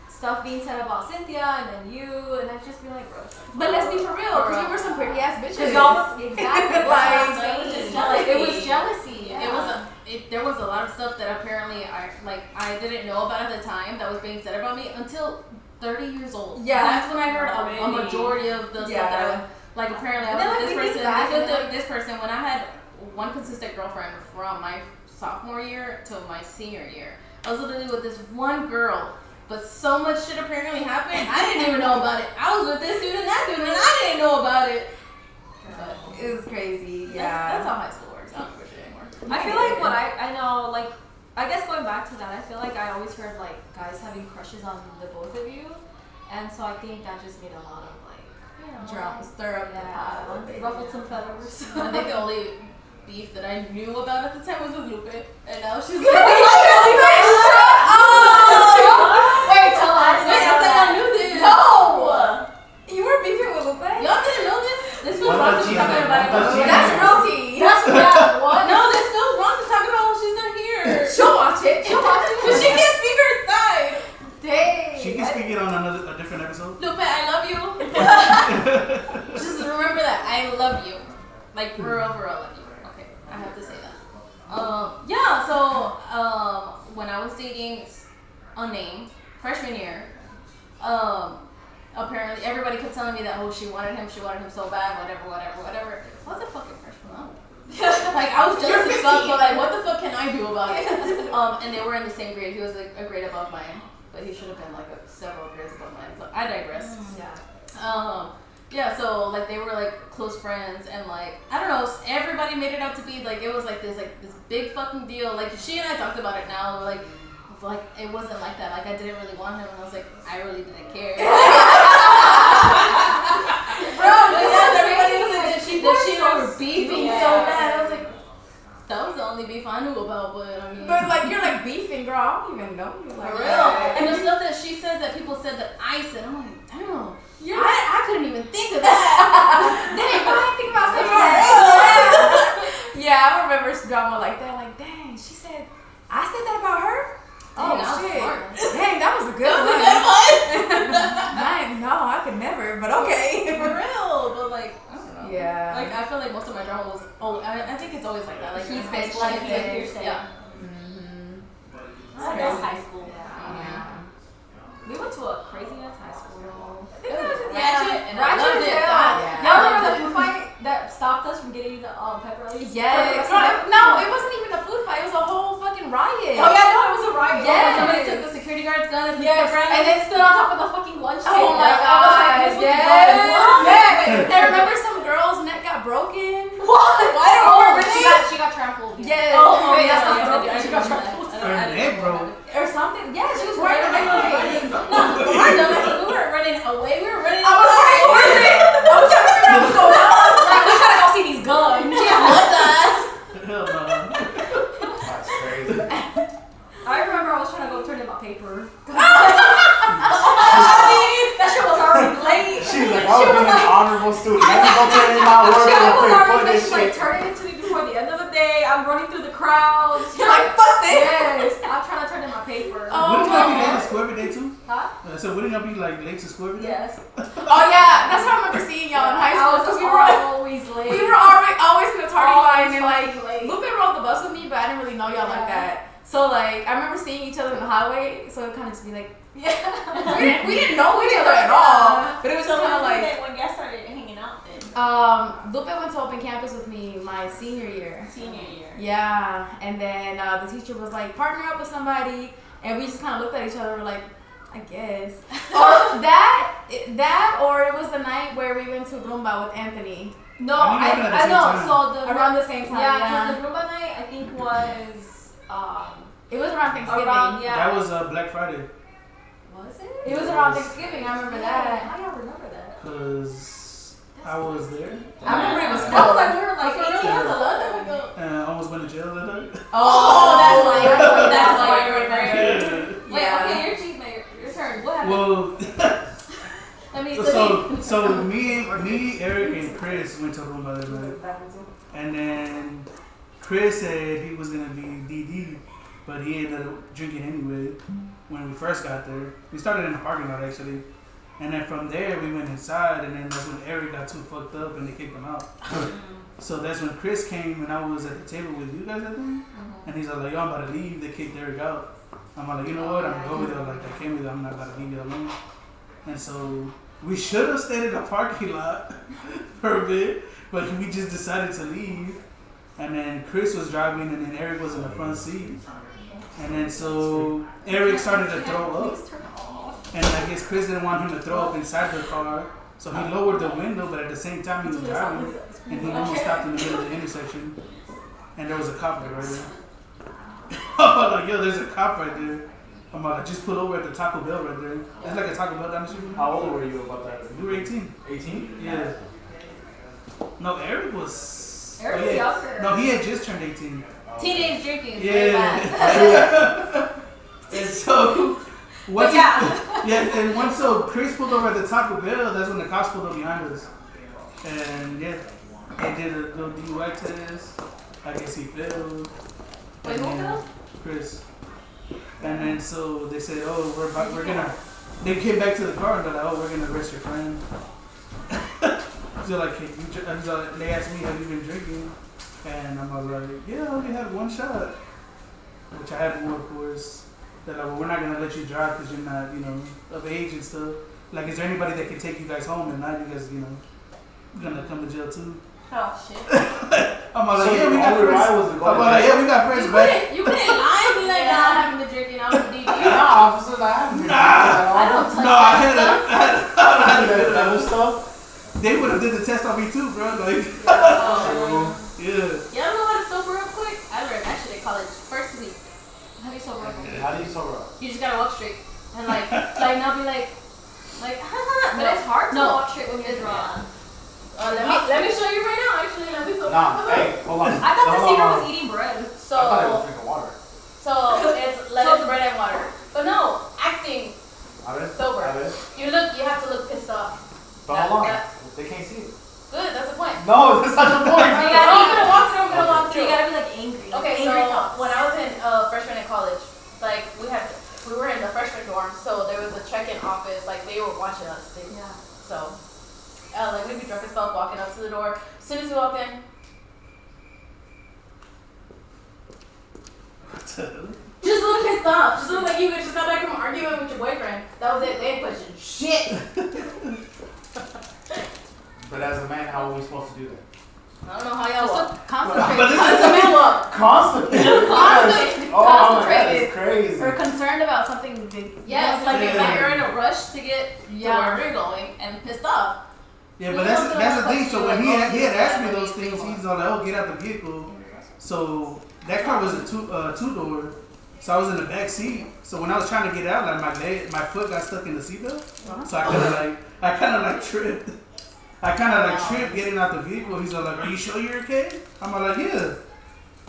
stuff being said about Cynthia and then you, and I'd just be like, bro. But let's be for real, because we were some pretty ass bitches. Y'all exactly Like, it was just Like, jealousy. it was jealousy. Yeah. There was a lot of stuff that apparently I didn't know about at the time that was being said about me until 30 years old. Yeah. That's when I heard a Really? majority of the stuff that I would, like apparently I And was then, with like, this we person, think back this and with this person when I had one consistent girlfriend from my sophomore year to my senior year. I was literally with this one girl, but so much shit apparently happened. I didn't even know about it. I was with this dude and that dude, and I didn't know about it. But it was crazy. that's Yeah. how high school works. I don't give a shit anymore. I feel like what I know, like, I guess going back to that, I feel like I always heard like guys having crushes on the both of you, and so I think that just made a lot of like, you know, Drum, stir up the pot a little bit. ruffled some feathers. I think the only beef that I knew about at the time was with Lupe, and now she's like, Wait, tell us. Wait, I thought y'all knew this. No! You were beefing with Lupe? Y'all didn't know this? This was What wrong about to Gina? talk What about about it. Gina? That's real tea. Yeah, what? No, this feels wrong to talk about when she's not here. She'll watch it. She'll watch it. But she can't speak her side. Dang. She can speak it on a different episode. Lupe, I love you. Just remember that. I love you. Like, for real, I love you. Okay, I have to say that. Yeah, so, when I was dating unnamed, freshman year, apparently everybody kept telling me that, oh, she wanted him so bad, whatever. I was a fucking freshman. Like, I was jealous as fuck, but like, what the fuck can I do about it? And they were in the same grade. He was like a grade above mine, but he should have been like several grades above mine. So I digress. Yeah. Yeah, so like they were like close friends, and like I don't know, everybody made it out to be like it was like this big fucking deal. Like she and I talked about it now, like it wasn't like that. Like I didn't really want him, and I was like I really didn't care. Bro, because everybody was like that she were beefing so bad. I was like, that was the only beef I knew about, but I mean. But like you're like beefing, girl. I don't even know you. Like, For real. And the stuff that she says that people said that I said, I'm like, damn. I couldn't even think of that. Dang, why I think about something like yeah, I remember drama like that. Like, dang, she said, I said that about her? Dang, I was shit. smart. Dang, that was a good one. No, I could never, but okay. For real. But like, I don't know. Yeah. Like, I feel like most of my drama was, I think it's always like that. Like, He in said, high school, she said, yeah. you said. Yeah. That's high school. Yeah. We went to a crazy ass high school. It was ratchet, and I Ratchet loved as it. hell. Yeah. Y'all remember the food fight that stopped us from getting the pepperonis? Yes. No, it wasn't even a food fight. It was a whole fucking riot. Oh yeah, no, it was a riot. Yes. Somebody took the security guard's gun and Yes, and then stood on top of the fucking lunch table. Oh my Like, I was like, god. this was Yes. good. Yes. And remember some girl's neck got broken? What? Why don't Oh, remember she this? got trampled. Yes. Oh, wait, Yeah, that's not yeah, broken. I She got remember trampled. that. Her neck, bro. Or something. Yeah, she was wearing a necklace. Our dumbasses, we weren't running away, we were running I was like, where is it? I was trying to figure out what's going on. Like, we trying to go see these guns. Hell no. That's crazy. I remember I was trying to go turn in my paper. That shit was already late. She's like, I was being an honorable student. Let me go turn in my work She real was quick. already Put late. this She's like, shit. turn it into me before the end of the day. I'm running through the crowds. You're like, fuck this. Yes, I'm trying to turn in my paper. Oh, Wouldn't y'all be my late to school every day too? Huh? I said, wouldn't y'all be like late to school every day? Yes. Oh yeah, that's how I remember seeing y'all in high I school. was Because just we were always late. we were always in the tardy line, and like late. Lupe rode the bus with me, but I didn't really know y'all like that. So like I remember seeing each other in the highway, so it kind of just be like Yeah. we didn't know each other at all, but it was So just kind of like. when y'all started hanging out then? Lupe went to open campus with me my senior year. Senior year. Yeah, and then the teacher was like, partner up with somebody, and we just kind of looked at each other. We're like, I guess. Or that, or it was the night where we went to Roomba with Anthony No, I mean, even at the I same know. time. So the around the same time. yeah, Yeah, because the Roomba night I think was it was around Thanksgiving. around That was Black Friday. Was it? It was around Thanksgiving. I remember that. How do y'all remember that? Because I was there. I remember it was I was cold. like, we were like For real, 18. that was a long time ago. And I almost went to jail that night. Oh, that's why. That's why you remember. Yeah. Wait, Yeah. okay, your turn. What happened? Well, Let me so- tell So me, Eric, and Chris went to Roomba that night, and then Chris said he was gonna be DD, but he ended up drinking anyway. When we first got there, we started in the parking lot actually, and then from there we went inside, and then that's when Eric got too fucked up and they kicked him out. So that's when Chris came and I was at the table with you guys, I think, and he's like, "Yo, I'm about to leave." They kicked Eric out. I'm like, "You know what? I'm gonna go with you. Like I came with you. I'm not about to leave you alone." And so we should have stayed in the parking lot for a bit, but we just decided to leave. And then Chris was driving, and then Eric was in the front seat. And then so Eric started to throw up, and I guess Chris didn't want him to throw up inside the car, so he lowered the window. But at the same time, he was driving, and he almost stopped in the middle of the intersection, and there was a cop right there. I'm like, "Yo, there's a cop right there." I'm like, "Just pull over at the Taco Bell right there." There's like a Taco Bell down the street. How old were you about that? We were 18. 18? Yeah. No, Eric was. Eric was younger. No, he had just turned 18. Teenage drinking is very bad. Yeah. And so, once yeah. and once so Chris pulled over at the Taco Bell, that's when the cops pulled up behind us. And yeah, they did a little DUI test. I guess he failed. Wait, who failed? Chris. And then so they said, "Oh, we're gonna." They came back to the car and they're like, "Oh, we're gonna arrest your friend." So like, they asked me, "Have you been drinking?" And I'm like, "Yeah, I only had one shot," which I had more, of course. They're like, "Well, we're not gonna let you drive because you're not, of age and stuff. Like, is there anybody that can take you guys home and not you guys, gonna come to jail too?" Oh shit. I'm like, So "Yeah, we got your friends." only ride was to go I'm to like, jail? "Yeah, we got friends back." You couldn't lie and be like, "Nah, I haven't been drinking. I was DD." Nah, officers, I haven't been I don't touch No, I that had stuff. that was stuff. They would have did the test on me too, bro. Like, Oh, yeah. you don't know how to sober up quick? I learned that shit in college. First week. How do you sober up? How do you sober up? You just gotta walk straight. And now be like, But it's hard to walk straight when you're drunk. let me show you right now. Actually, let me show you. Nah, hey, hold on. I thought the Hold secret on. was eating bread. I thought it was So, drinking water. it's lettuce, bread, and water. But no, acting A ver. sober. A ver. You have to look pissed off. But hold on. They can't see it. Good, that's the point. No, that's not the point. I'm gonna walk through. I'm gonna walk So through. you gotta be like angry. Like Okay, angry so thoughts. when I was in freshman in college, we were in the freshman dorm, so there was a check-in office. Like they were watching us. Yeah. So, we'd be drunk as fuck walking up to the door. As soon as we walked in, just look pissed off. Just look like you just got back from arguing with your boyfriend. That was it. They ain't pushing shit. But as a man, how are we supposed to do that? I don't know how y'all walk. Concentrate. But this How is does a man walk? Constipated. Constipated. Oh, that Concentrated. is crazy. We're concerned about something big. Yes, like Yeah. you're in a rush to get to wherever you're going and pissed off. Yeah, but that's the thing. So when he had asked me those things, he's all like, "Oh, get out the vehicle." So that car was a two-door. So I was in the back seat. So when I was trying to get out, like my foot got stuck in the seatbelt. So I kind of tripped. I kind of tripped getting out the vehicle. He's all like, "Are you sure you're okay?" I'm like, "Yeah."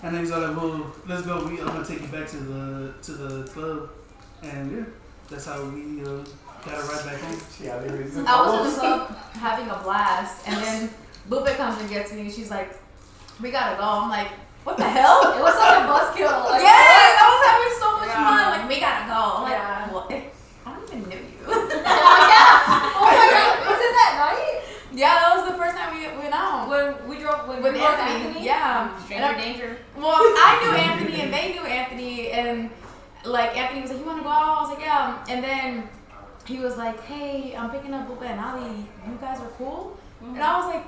And then he's all like, "Well, let's go. I'm gonna take you back to the club." And yeah, that's how we got it right back home. Yeah, there is. I was in the club having a blast, and then Lupe comes and gets me. She's like, "We gotta go." I'm like, "What the hell?" It was such a buzzkill. Like, Yes, I was having so much Yeah. fun. Like, we gotta go. I'm like, Yeah. "What? I don't even know you." Oh my god. Was it that night? Yeah, that was the first time we went out. When we drove With with Anthony. Yeah. Stranger danger. Well, I knew Anthony and they knew Anthony, and like Anthony was like, "You want to go out?" I was like, "Yeah." And then he was like, "Hey, I'm picking up Lupe and Ali. You guys are cool?" And I was like,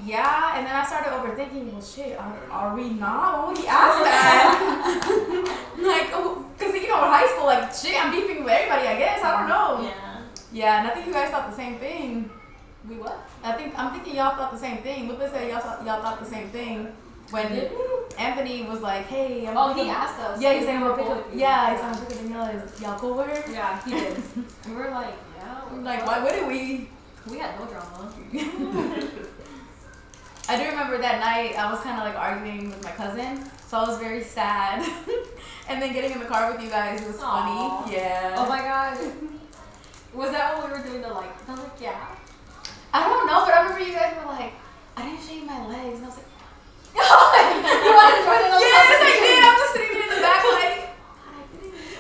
"Yeah." And then I started overthinking. Well, shit, are we not? Why would he ask that? Like, because in high school, like, shit, I'm beefing with everybody. I guess I don't know. Yeah. Yeah, and I think you guys thought the same thing. We what? I'm thinking y'all thought the same thing. Lupe said y'all thought the same thing when Anthony was like, "Hey, He asked us. Yeah, he's saying we're cool picking. with you. Yeah, he's saying we're picking Daniela. Is y'all cool with her?" Yeah, he did. We were like, yeah. I'm like, why wouldn't we? We had no drama. I do remember that night I was kind of like arguing with my cousin, so I was very sad. And then getting in the car with you guys was Aw. funny. Yeah. Oh my god. Was that when we were doing the yeah? I don't know, but I remember you guys were like, I didn't shave my legs, and I was like, you want to join in those Yes, I did. I'm just sitting in the back like.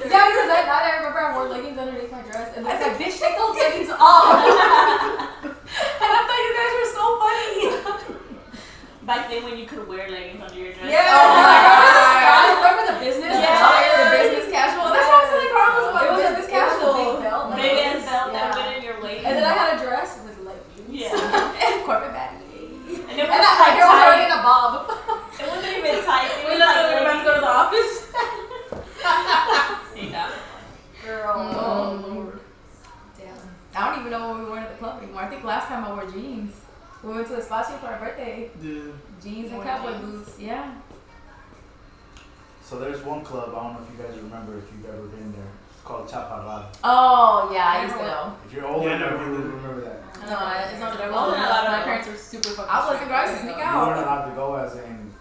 Yeah, because that night I remember I wore leggings underneath my dress, and I was like, bitch, take those leggings off. And I thought you guys were so funny. Back then when you could wear leggings under your dress. Yeah. Oh my god. Remember the business attire? The business casual. That's why I was like, Carl was about business casual. It was a big belt. Big ass belt that went in your leggings. And then I had a dress with leggings. Yeah. And corporate baddie. And it And wasn't my like hair was already tight. in a bob. It wasn't even tight. It We was left like we were about to go to the office. yeah. Girl. Oh, Lord. Damn. I don't even know what we wore at the club anymore. I think last time I wore jeans. We went to Espacio for our birthday. Yeah. Jeans and Wore cowboy jeans. boots. Yeah. So there's one club, I don't know if you guys remember, if you've ever been there. It's called Chaparral. Oh yeah, I used to go. If you're older, Yeah, I never you remember. would remember that. No, it's not that I Wasn't wasn't. allowed to My go. parents were super fucking I wasn't strict. going to sneak You out. weren't allowed to go, as in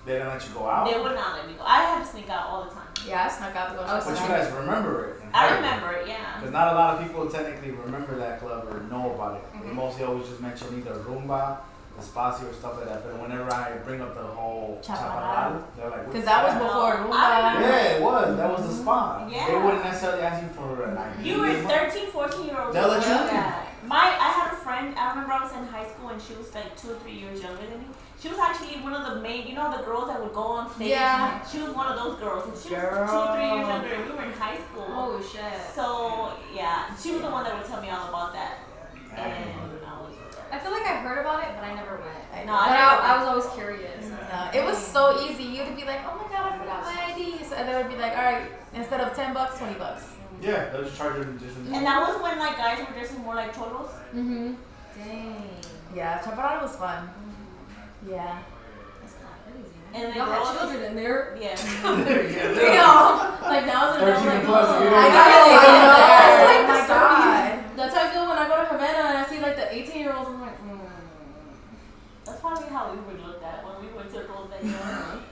they didn't let you go out. They would not let me go. I had to sneak out all the time. Yeah, I snuck out to go. I was But you shopping. guys remember it. I remember it, yeah. Because not a lot of people technically remember that club or know about it. They Mhm. mostly always just mention either Rumba, Espacio, or stuff like that. But whenever I bring up the whole Chaparral, they're like, Because that was before No, Rumba. I Yeah, it was. That was the spot. Yeah. They wouldn't necessarily ask you for an ID. You were 13, 14-year-old. They'll let you in. I had a friend, I remember I was in high school and she was like 2 or 3 years younger than me. She was actually one of the main, you know, the girls that would go on stage. Yeah. She was one of those girls. And she was 2 Girl. or 3 years younger and we were in high school. Oh shit. So, yeah, she was the one that would tell me all about that. And I was I feel like I heard about it, but I never went. No, But never I was always curious. No, it was so easy. You'd be like, oh my god, I forgot my ID. So, and they would be like, all right, instead of $10, $20. Yeah, they'll just charge you just. And that was when like guys were dressing more like cholos. Mm-hmm. Dang. Yeah, Chaparral was fun. Yeah. That's kind of crazy. And then Y'all had girls, children in there. yeah. Damn. Like now it's 13 like, plus, oh. you I know. got it. It's like Oh my the god. That's how I feel when I go to Havana and I see like the 18-year-olds. I'm like, That's probably how we were looked at when we went to those that young.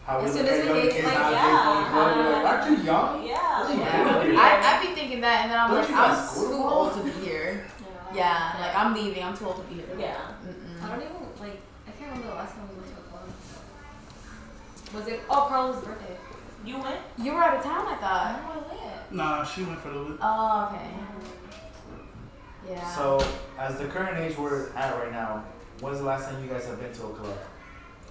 How we As look soon as at we young get, kids like, nowadays yeah, going to club, you're like, aren't you young? Yeah. Yeah. I be thinking that, and then I'm Don't like, you I'm guys too school? old to be here. Yeah, like I'm leaving. I'm too old to be here. Yeah. Mm-mm. I don't even like. I can't remember the last time we went to a club. Was it? Oh, Carlos' birthday. You went? You were out of town, I I thought. don't know went. Nah, she went for the week. Oh, okay. Yeah. So, as the current age we're at right now, when's the last time you guys have been to a club?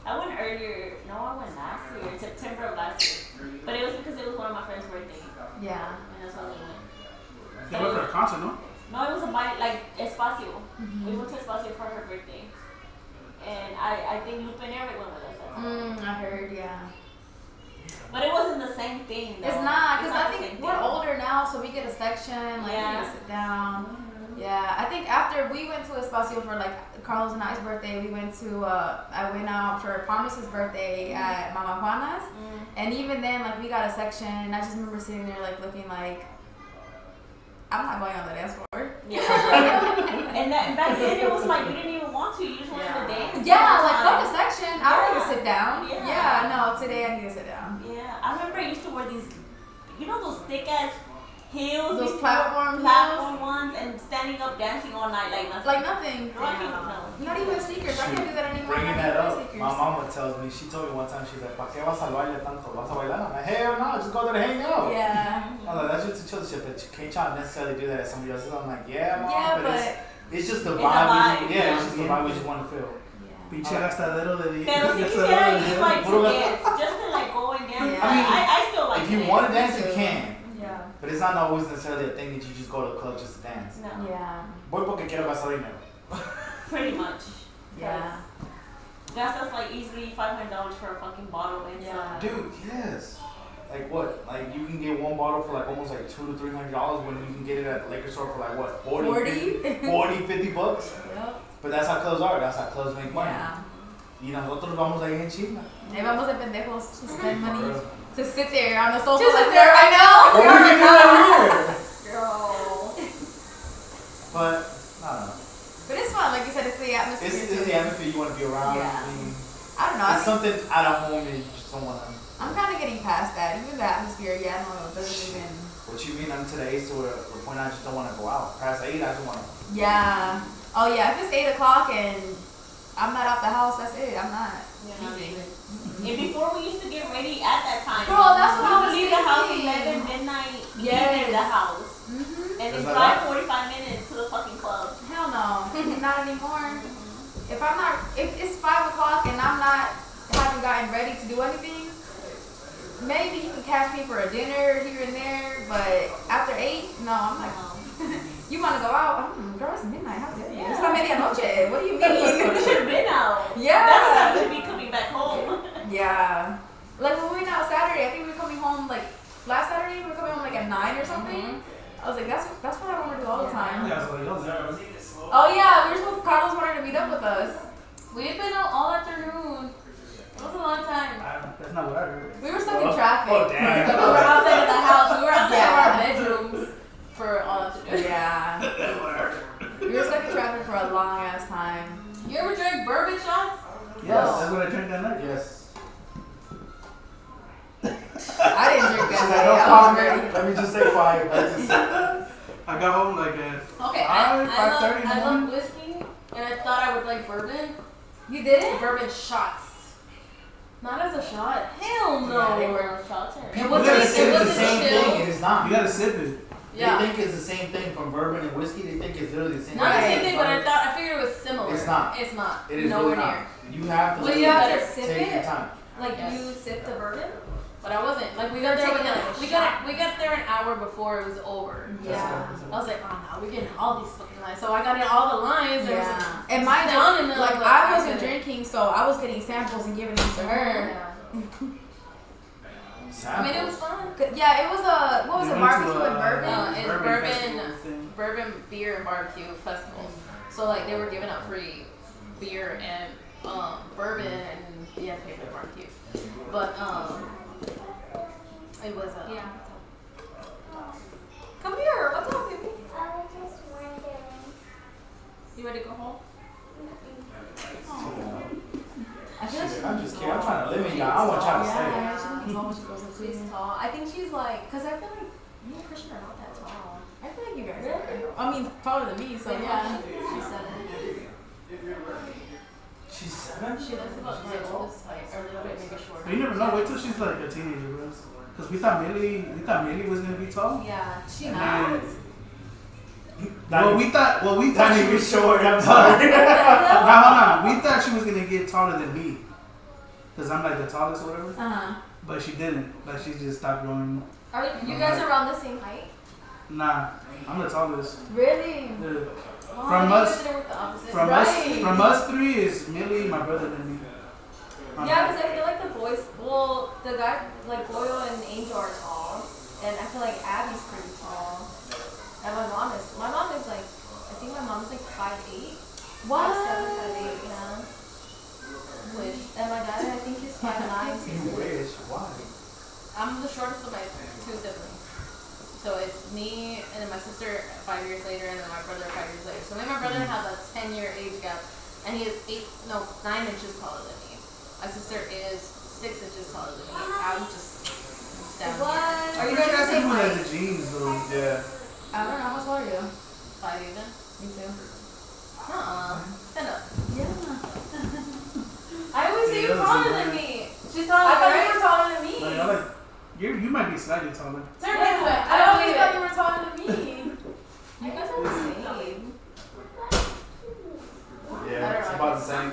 I went earlier. No, I went last year, in September of last year. But it was because it was one of my friend's birthday. Yeah. And that's why we went. They went for a concert, no? No, it was a bite, like Espacio. Mm-hmm. We went to Espacio for her birthday. And I think Lupe and Eric went with us that time. I heard, yeah. But it wasn't the same thing, though. It's not, because I the think same we're thing. older now, so we get a section, like, we Yeah. get to sit down. Yeah, I think after we went to Espacio for, like, Carlos and I's birthday, we went to, I went out for Promise's birthday at Mama Juana's. And even then, like, we got a section, and I just remember sitting there, like, looking like, I'm not going on the dance floor. Yeah. and back then it was like you didn't even want to. You just wanted to dance. Yeah, all the like, time. fuck a section. I don't need to sit down. Yeah. Yeah, no, today I need to sit down. Yeah, I remember I used to wear these, you know, those thick ass heels, Those these platform platform ones, and standing up dancing all night like nothing. Like nothing. Girl, I can't- no. Not even sneakers. I can't do that anymore. Bringing I that can't wear up, sneakers. my mama tells me, she told me one time, she's like, ¿Pa qué vas al baile tanto? ¿Vas a bailar? I'm like, hell no, just go there to hang out. Yeah. I'm like, that's just a chill shit, but you can't try to necessarily do that at somebody else's. I'm like, yeah, mom, Yeah, but but it's just the It's a vibe. vibe, Yeah, it's just the vibe we just want to feel. Pinche gastadero de Pero si gastadero quisiera de ir like Puro to gasto. dance, just to like go and dance. Yeah. I mean, I still like If you to want to dance. dance, you can. Yeah. But it's not always necessarily a thing that you just go to the club just to dance. No, Yeah. Voy porque quiero gastar dinero. pretty much. Yeah. That's just like easily $500 for a fucking bottle and Yeah. Dude, yes. Like what? Like you can get one bottle for like almost like $200 to $300 when you can get it at the liquor store for like what? 40? 50 bucks? Yep. But that's how clubs are. That's how clubs make money. Yeah. Y nosotros vamos ahí en China. Ahí vamos de pendejos to spend money. For real. To sit there on the sofa To sit like there, that right now. What we can do over here? Girl. But, I don't know. But it's fun, like you said, it's the atmosphere. It's too. the atmosphere you want to be around. Yeah. I mean, I don't know. I it's think something out of home that you just don't want to. I'm kind of getting past that. Even the atmosphere, yeah, I don't know, it doesn't even. What you mean? I'm to the age to where the point I just don't want to go out. Past 8, I just want to. Yeah. Oh yeah, if it's 8 o'clock and I'm not out the house, that's it. I'm not. And before we used to get ready at that time. Girl, that's what I we was would leave the house thinking. 11 midnight. Yes. Leave the house. Mm-hmm. And then Is that drive right? 45 minutes to the fucking club. Hell no, not anymore. If I'm not, if it's 5 o'clock and I'm not, haven't gotten ready to do anything, maybe you can catch me for a dinner here and there. But after 8, no, I'm like, you want to go out? Girl, it's midnight. How dare you? It's not medianoche. What do you We mean? should have been out. Yeah. That's the time we should be coming back home. Yeah. Like when we went out Saturday, I think we were coming home like last Saturday. We were coming home like at 9 or something. I was like, that's what I want to do all the time. Yeah, I was like, yo, Oh yeah, we were supposed. Carlos wanted to meet up with us. We've been out all afternoon. It was a long time. that's not what I heard. We were stuck in traffic. Oh, damn. We were outside of the house. We were outside Yeah. of our bedrooms for all afternoon. Yeah. We were stuck in traffic for a long ass time. You ever drank bourbon shots? Yes, that's what I drank that night. Yes. I didn't drink She's that like, day. don't I call was me. ready. Let me just stay quiet. I got home like at Okay, 5:30 in the I love morning. whiskey, and I thought I would like bourbon. You did it? Bourbon shots. Not as a shot. Hell no. Yeah, they were. Shots are. It People wasn't- gotta it say it's the wasn't same chill. thing, and it's not. You gotta sip it. Yeah. They think it's the same thing from bourbon and whiskey. They think it's literally the same Not the thing. same thing, but I figured it was similar. It's not. It's not. It is nowhere really not. near. You have to. Well, listen, you have better to sip take your it. time. Like Yes. you sip the bourbon? But I wasn't. Like we got there Taking within, like a we shot. got there an hour before it was over. Yeah. I was like, oh no, we're getting all these fucking lines. So I got in all the lines. And Yeah. And mine down in the like I wasn't accident. drinking, so I was getting samples and giving them to her. I mean, it was fun. Yeah, it was a what was We it, went to barbecue a- and bourbon? It's Bourbon bourbon, festival thing. bourbon beer and barbecue festival. So like they were giving out free beer and bourbon, and you had to pay for the barbecue. But it was Yeah. Come here. What's up, baby? I was just wondering. You ready to go home? I feel like she I'm just kidding. I'm trying to limit y'all. I want y'all to stay. yeah, she looks tall when she goes up to She's you. tall. I think she's like, cause I feel like me and Christian are not that tall. I feel like you guys are. I mean, taller than me, so yeah. She's 7. She's 7? She looks about my oldest height, or a little bit maybe shorter. But you never know. Wait till she's like a teenager, bro. Because we thought Millie was gonna be tall. Yeah, she And not. then- Well, we thought Not she even was short. I'm sorry. Now hold on. We thought she was gonna get taller than me, cause I'm like the tallest or whatever. Uh-huh. But she didn't. Like she just stopped growing. Are you guys around the same height? Nah, I'm the tallest. Really? The- Oh, From you us- guys are with the opposite. from us three is Millie, my brother, then me. Yeah, because I feel like the boys, well, the guy, like Boyle and Angel are tall, and I feel like Abby's pretty tall. And my mom is like, I think my mom is like 5'8". What? 5'7", 5'8", yeah. Wish. And my dad, I think he's 5'9". You wish. Why? I'm the shortest of my 2 siblings. So it's me and then my sister 5 years later, and then my brother 5 years later. So me and my brother have a 10-year age gap, and he is 9 inches taller than me. My sister is 6 inches taller than me. I'm just down here. What? Are you guys the same like height? the jeans though? Yeah. I don't know. How tall are you? 5 even. Me too. Stand up. Yeah. I always say you're Yeah, taller yeah. than me. She's I taller, thought right? you were taller than me. Like, I like you might be slightly taller. Turn Yeah, this way. I always thought you were taller than me. You guys are the same. Yeah. It's about the same.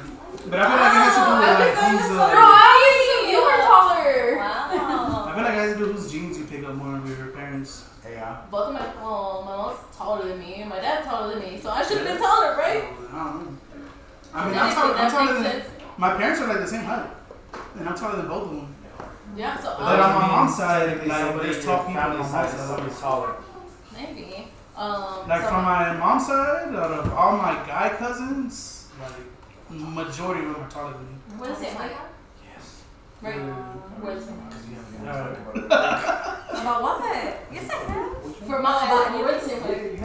But I feel like it has to do with like who's Bro, I always thought you were taller. Wow. I feel like it has to do whose genes you pick up more of your parents. Yeah. Both of my mom's taller than me, and my dad's taller than me, so I should have been taller, right? I don't know. I mean, That I'm taller makes than sense. my parents are like the same height, and I'm taller than both of them. Yeah, so But on my mom's side, Technically, like somebody there's in tall your people on my family mom's side is side. somebody's taller. maybe. Like so from my mom's side, out of all my guy cousins, like majority of them are taller than me. we're the same height, Yes. right? Yeah. We're the same height. About what? Yes, I have. For my, we're the same height.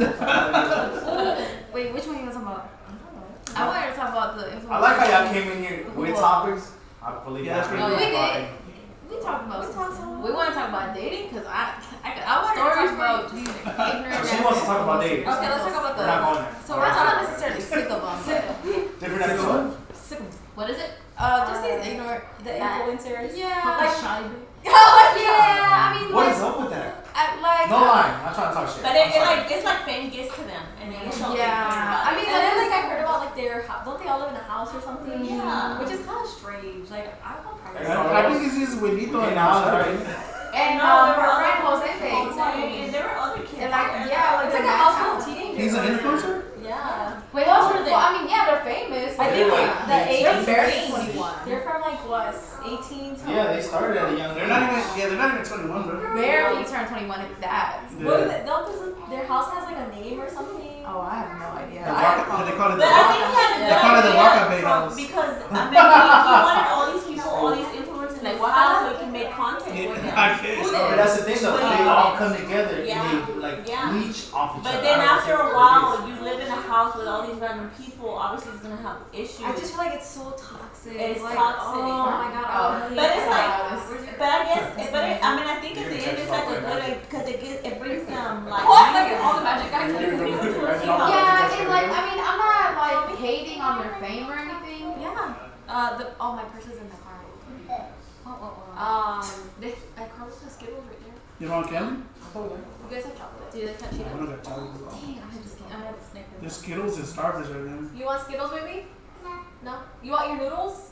Wait, which one you want to talk about? I wanted to talk about the influence. I like how y'all came in here with topics. I believe Yeah, that's y'all pretty really good. fucking- We talked about We want to talk about dating because I got I wanted to stories talk about for these So ignorant she ass wants to talk about dating? Okay, let's talk about We're not going there. So we're not necessarily sick of them. Different episode. Sick of them. What is it? Just these ignorant. The influencers. Yeah. Like Like, shy. yeah. I mean, What like, is up with that? like. No line. I'm not trying to talk shit. But I'm sorry. it's like fame gets to them, and they show Yeah. I mean, And then like I heard about like their house. Don't they all live in a house or something? Yeah. Which is kind of strange. Like I want privacy. I think it's just Juanito Okay, and now, Michelle. right? And No, there her were friend other- Jose Page. and there were other kids. And like, there. yeah, like It's the like a match house full house. of teenagers. He's an influencer? Yeah. Wait, how old are they? Well, I mean, yeah, they're famous. I think They're like like- the age They're barely range. 21. They're from like what, 18 to Yeah, they started at a young They're age. not even. Yeah, they're not even 21, bro. Barely turned 21 if that. What is Yeah. it? Don't their house has like a name or something? Oh, I have no idea. The Waka, they call it the But I think Waka. he had a They good call it the idea Waka Bay from- house. because I mean, he wanted all these people, all these influencers in his house so he can make content with them. I guess. But that's the thing, though. They all come together Yeah. and they like Yeah. leech off each other. But then I don't after know a what it while, you live in a house with all these random people. Obviously, it's gonna have issues. I just feel like it's so toxic. It's like, toxic. Oh my god. I But it's like, Where's your- but I guess, I mean, I think at the end it's like a good, because it brings them like. What? Like all the magic guys. Yeah, and like, I mean, I'm not like hating on their fame or anything. Yeah. My purse is in the car. Carlos has Skittles right there. You want candy? You guys have chocolate. Do you like I Cheetos? don't got chocolate. Dang, I had Snickers. There's Skittles and Starburst right now. You want Skittles, baby? No. You want your noodles?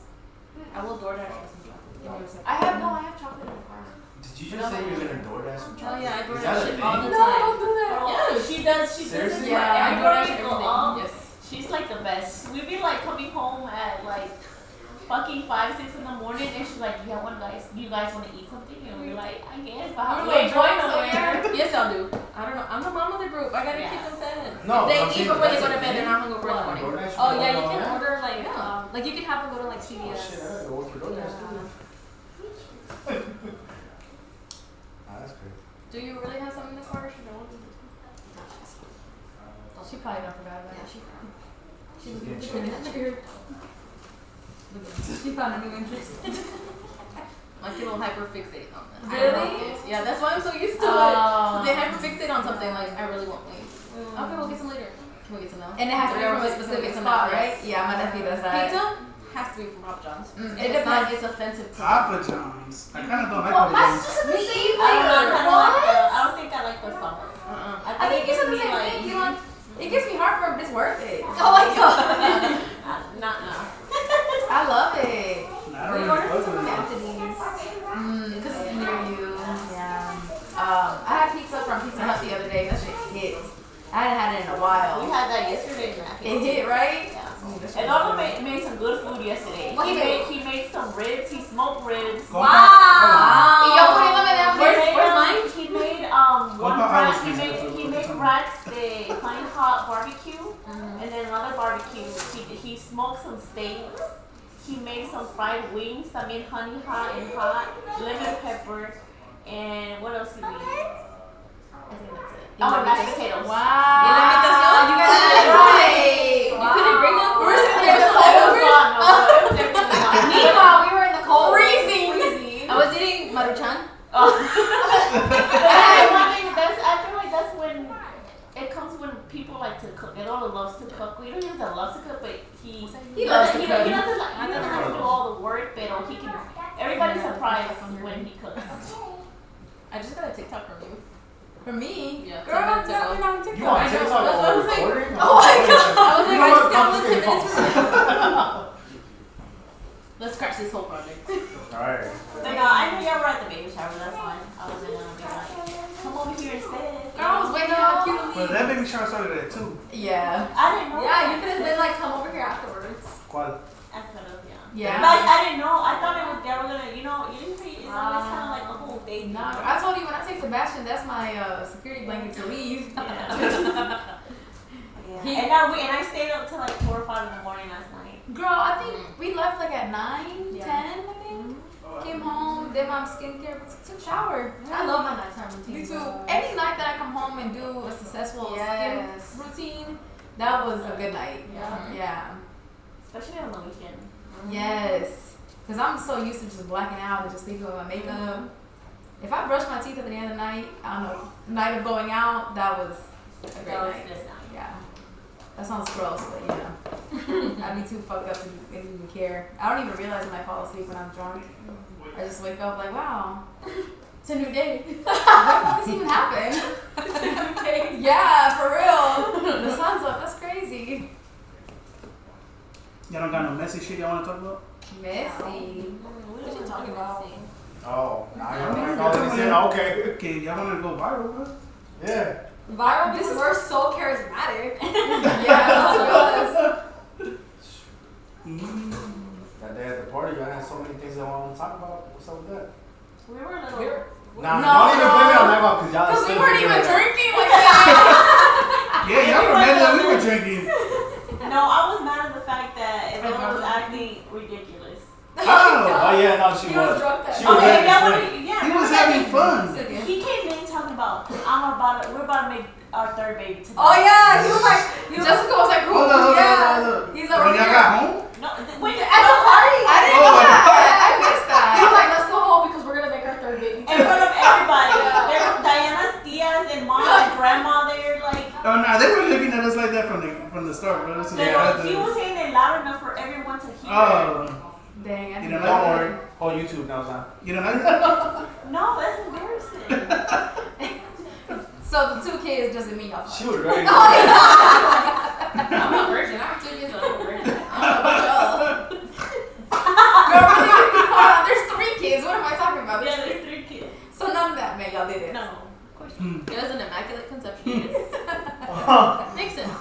I will DoorDash you some chocolate. Give me a second. I have chocolate in the car. Did you just say you're gonna DoorDash some Oh chocolate? yeah, I Is that DoorDash a it all the thing? time. don't do that. Yeah, she does. She does. Seriously? it Yeah, for I DoorDash every everything. girl. Yes. She's like the best. We'd be like coming home at like fucking 5, 6 in the morning, and she's like, "Yeah, you guys want to eat something?" And we're like, "I guess, but how We're do we like going drunk nowhere?" Yes, I'll do. I don't know. I'm the mom of the group. I gotta Yeah. keep them fed. No, They I'm eat saying before they that's go to a bed. They're thing. not hungover in the morning. DoorDash, Oh yeah, all you can that? order like Yeah. like you can have them go to like Oh, CVS. shit, I gotta work for DoorDash too. That's great. Do you really have something in the car? Or should I order it? She probably don't forgot about Yeah, it. she found. She's getting She She found a new interest. My kid will hyperfixate on that. Really? Yeah, that's why I'm so used to Oh. it. They hyperfixate on something like, I really want wings. Okay, we'll get some later. Can we get some now? And it has to be from a Can we specific get some spot, now? right? Yeah, my nephew does that. Pizza has to be from Papa John's. Mm, And it it's not, depends. it's offensive to Papa John's. I kind of don't like Well, Papa that's John's. just the same I don't know. I flavor. kind of like the. I don't think I like the summer. I think it it's the gives same me thing. You know, it gives me heartburn, but it's worth it. Oh my god. Not now. I love it. I We don't ordered really from fuck with it. Anthony's. Because it's near you. Yeah. I had pizza from Pizza Hut the other day. That shit hit. I hadn't had it in a We while. had that yesterday. It hit, right? Yeah. That shit And was Otto good. made some good food yesterday. What he made? He made some ribs. He smoked ribs. Go Wow. Y yo poniéndome de hambre. Where's mine? He made one Compa rack. always He makes made good food. he made racks de plain hot barbecue, and then another barbecue. He smoked some steaks. He made some fried wings. I mean, honey hot and hot, lemon pepper, and what else did we? I think that's it. Oh, and mashed potatoes. Wow. You guys did it right. You couldn't bring them? We were sitting there It the was whole not. No, it was definitely not. Meanwhile, we were in the cold. Freezing. I was eating Maruchan. I feel like that's when it comes when people like to cook. Eduardo loves to cook. We don't even that loves to cook, but he loves to he cook. doesn't have to do all the work, but he can. Everybody's surprised when he cooks. I just got a TikTok from you. For me? Yeah, Girl, 10 minutes we're ago. not on TikTok. You on I know, TikTok that's what I while was like, recording? oh my god. I was You like, know I what? just got 10 Confiscate minutes phones. from you. Let's crash this whole project. Alright. But no, I know y'all were at the baby shower. That's fine. I wasn't gonna be like, come over here instead. Girl, I was waiting on a cute But that baby shower started at 2. Yeah. I didn't know. Yeah, you could have been like, come over here afterwards. ¿Cuál? I could have, yeah. Yeah. But I didn't know. I thought it was they were gonna, usually it's always kind of like a whole day. Nah, I told you when I take Sebastian, that's my security blanket to leave. Yeah. And I stayed up till like 4 or 5 in the morning last night. Girl, I think we left like at 9, Yeah. 10, I think. Came home, did my skincare, took a shower. I love my nighttime routine. Me too. Any night that I come home and do a successful Yes. skin routine, that was a good night. Yeah. Yeah. Especially on the weekend. Yes. Because I'm so used to just blacking out and just sleeping with my makeup. If I brush my teeth at the end of the night, I don't know, night of going out, that was a great That was night. good. Yeah. That sounds gross, but you know. I'd be too fucked up to even care. I don't even realize when I fall asleep when I'm drunk. I just wake up like, wow. It's a new day. When did this even happen? Yeah, for real. The sun's up. That's crazy. Y'all don't got no messy shit y'all want to talk about? Messy. What are you talking about? Oh, now I got this in. Okay. Okay, y'all want to go viral, bro? Yeah. Viral This because is- we're so charismatic. Yeah, that's That day at the party, y'all had so many things I want to talk about. What's up with that? We were a little. Nah, No, don't even blame me on no. that one because y'all because we still weren't thinking even of that. drinking like that. Yeah, y'all were mad that we were drinking. No, I was mad at the fact that everyone was acting ridiculous. Oh, Oh yeah, no, she He was was. drunk that She night. was Okay, ready to yeah, swing. yeah. he was having fun. He came in talking about, we're about to make our third baby tonight. Oh yeah, he was like, Jessica was like, cool. Hold on, Yeah. hold on. He's When over y'all here. got home? No, when At the party? I didn't know that. I missed He was that. like, let's go home because we're gonna make our third baby. in front of everybody, there was Diana's tias and mom and grandma there, like. Oh, nah, they were looking at us like that from the start, bro. So they had He to- was saying it loud enough for everyone to hear. Oh, Dang, I you didn't know, know Don't like, worry. Whole YouTube knows now. you know, like, No, that's embarrassing. So the 2 kids doesn't mean y'all fucked. She was ready. I'm not virgin. I'm 2 years old. I'm a virgin. No, really, hold on, there's 3 kids. What am I talking about? Yeah, There's there's 3 kids. So none of that meant y'all did it. No, of course not. It was an immaculate conception. Makes sense.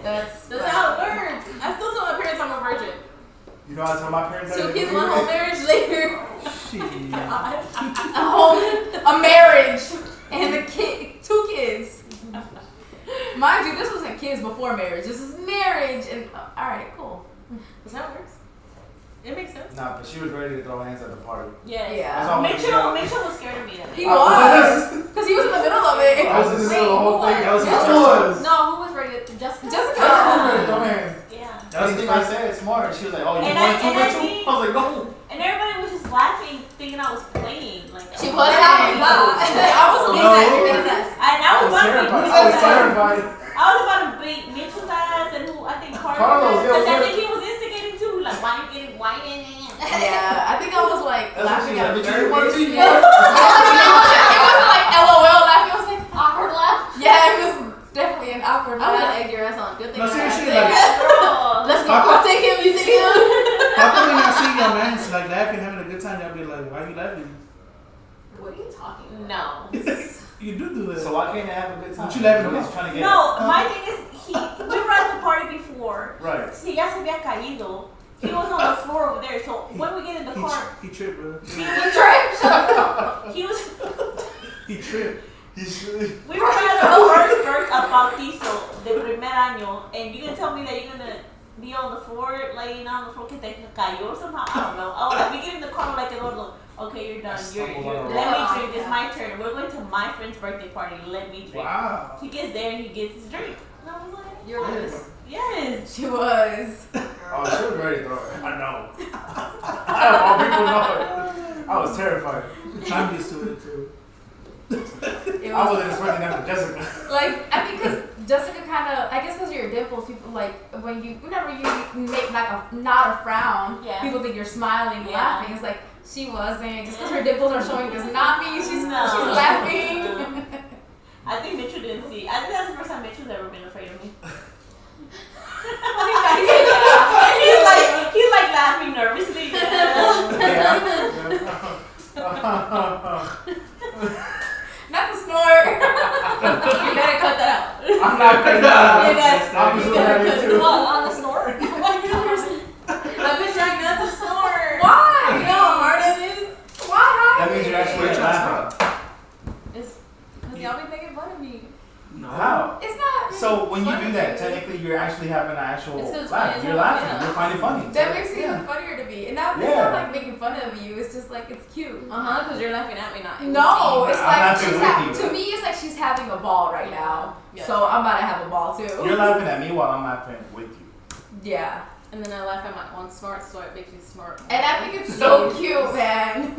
That's That's how it works. I still tell my parents I'm a virgin. You know, I told my parents 2 kids, 1 whole marriage later. shit. a marriage and the 2 kids. Mind you, this wasn't kids before marriage. This is marriage and all right, cool. That's how it works. It makes sense. Nah, but she was ready to throw hands at the party. Yes. Yeah. That's all Mitchell was scared of me that He day. was because he was in the middle of it. I was in the middle of the whole thing. That was his Who first was? time. No, who was ready to Jessica? Jessica. I was ready to throw hands. Yeah. That was his Anything I first. said, it's smart. She was like, oh, you And want to, I Mitchell? think- I was like, no. And everybody was just laughing, thinking I was playing. Like She oh, was yeah. having fun. I was No. And I was about to beat terrified. I was Mitchell's ass. terrified. I was about to beat Mitchell's ass and who I think Carlos, Carlos. yeah, Because I yeah. think he was instigating too. Like, why you getting white in it? Yeah, I think I was like That's what laughing she at was her. like, you want to see It wasn't like LOL laughing. It was like Awkward laugh. yeah, it was definitely an awkward I would have laugh. egged your ass on. Good thing. No, I seriously, said, like, Girl. let's go. Fuck I'll take him. You take him. how come when y'all see your man like laughing, having a good time, y'all be like, why are you laughing? What are you talking about? No. You do that. So why can't they have a good time? What you laughing Nobody's about? trying to get No, my thing is, we were at the party before. Right. Si ya se había caído. He was on the floor over there. So when we get in the car, He tripped, bro. he was. He tripped. You should. We were at the first a bautizo de primer año, and you gonna tell me that you're gonna be on the floor, laying on the floor, que te cayó somehow? I don't know. Oh, like we get in the car like Eduardo. Okay, you're done. You're, let me drink. It's my turn. We're going to my friend's birthday party. Let me drink. Wow. He gets there and he gets his drink. And I was like, You're nervous. yes. She was. Oh, she was ready to throw it. I know. All people know it. I was terrified. I'm used to it too. It I was wasn't expecting that from Jessica. like I think because Jessica kind of I guess because your dimples, people like whenever you make like a not a frown, Yeah. people think you're smiling and Yeah. laughing. It's like she wasn't just because her dimples are showing does not mean she's No. she's laughing. I think Mitchell didn't see. I think that's the first time Mitchell's ever been afraid of me. he's like laughing nervously. Not the snort. You gotta cut that out. I'm not gonna. You guys- I'm you so gotta ready cut too. What, on the snort? I've been trying not to snort. Why? You know how hard it is? Why? That means you're actually Wait, laughing. It's because y'all be making fun of me. No. How? It's not. So when you do that, technically you're actually having an actual It's 'cause it's laugh. funny You're as hell, laughing. yeah. You're finding funny. That makes it Yeah. even funnier to me. And that it's Yeah. not like making fun of you. It's just like it's cute. Because you're laughing at me, not No, it's I'm like laughing she's with you. to me. It's like she's having a ball right now. Yeah. So I'm about to have a ball too. You're laughing at me while I'm laughing with you. Yeah, And then I laugh at my own snort, so it makes me snort. and I think it's so cute, man.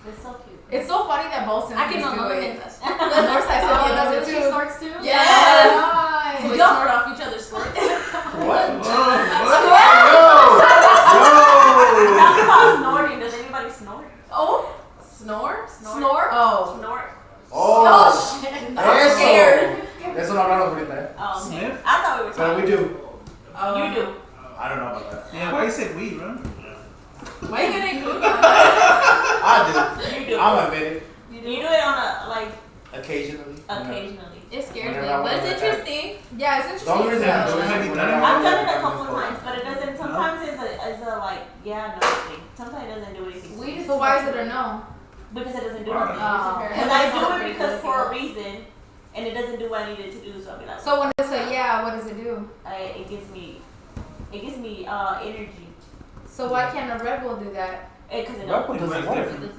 It's so cute. It's so funny that both I can Cynthias do no it. it. The Northside Cynthia does it She too. snorts too? Yes. So we snort off each other's snorts. What? Talking about snorting. Does anybody snort? Oh. Snore? Snort? Oh. Snort. Oh, shit. I'm scared. Eso no hablamos ahorita. Oh, okay. Sniff? I thought we were But talking. we do. You do. I don't know about that. Yeah, why you say weed, bro? Why you gonna include that? I You do. do. I'm admitted. You do it on a like Occasionally. occasionally. It scares me, Whenever I but it's wanna- interesting. Yeah, it's The only interesting. reason I do So, it Have is you whenever done it? I've done it I'm a couple in times, but it doesn't. Sometimes it's a like yeah no thing. Sometimes it doesn't do anything. Weed is so why is it a no? Because it doesn't do Oh. anything. Oh. Because I do it because for a reason, and it doesn't do what I needed to do. So I'll be like, So when it's a yeah, what does it do? it gives me energy. So why can't a Red Bull do that? Because it Red Bull don't. doesn't It's work. different.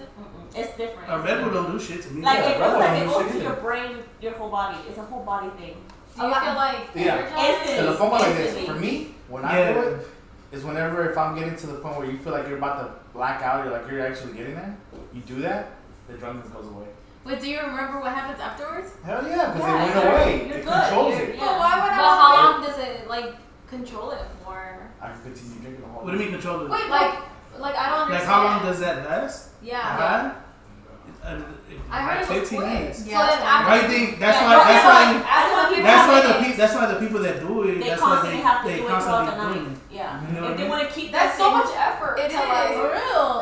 It's different. A Red Bull don't do shit to me. Like Yeah, it Red feels Bull like don't it do goes shit to your either. brain, your whole body. It's a whole body thing. Do you feel like Yeah. energized? Se lo pongo like this. Instantly. For me, when I Yeah. do it, is whenever if I'm getting to the point where you feel like you're about to black out, you're like you're actually getting there, you do that, the drunkenness goes away. But do you remember what happens afterwards? Hell yeah, because Yeah, it went you're- away. you're It good. controls You're- it. yeah. But why would But I? how long does it like control it for? I can continue drinking the whole What do you mean control it? Wait, Like I don't Like understand. how long does that last? Yeah. I heard Like it was 15 quick. minutes. Yeah, So then so- after Why do you think that's Yeah, why no, that's yeah, why like, after the that's why minutes, that's why the people that do it They that's why constantly have to they do it throughout the constantly night. doing it. Yeah. You know If what I they mean? want to keep that's that so same- much effort It to like is. for real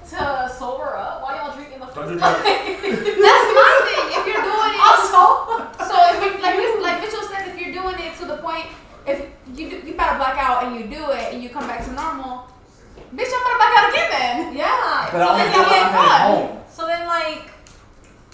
to sober up. Why y'all drinking the Don't first do time? drugs. That's my thing. If you're doing it, I'm so so if you, like Mitchell said, if you're doing it to the point, if you about to black out and you do it and you come back to normal, bitch, I'm gonna black out again then. yeah. But I only then do it you when get I'm headed fun. home. So then like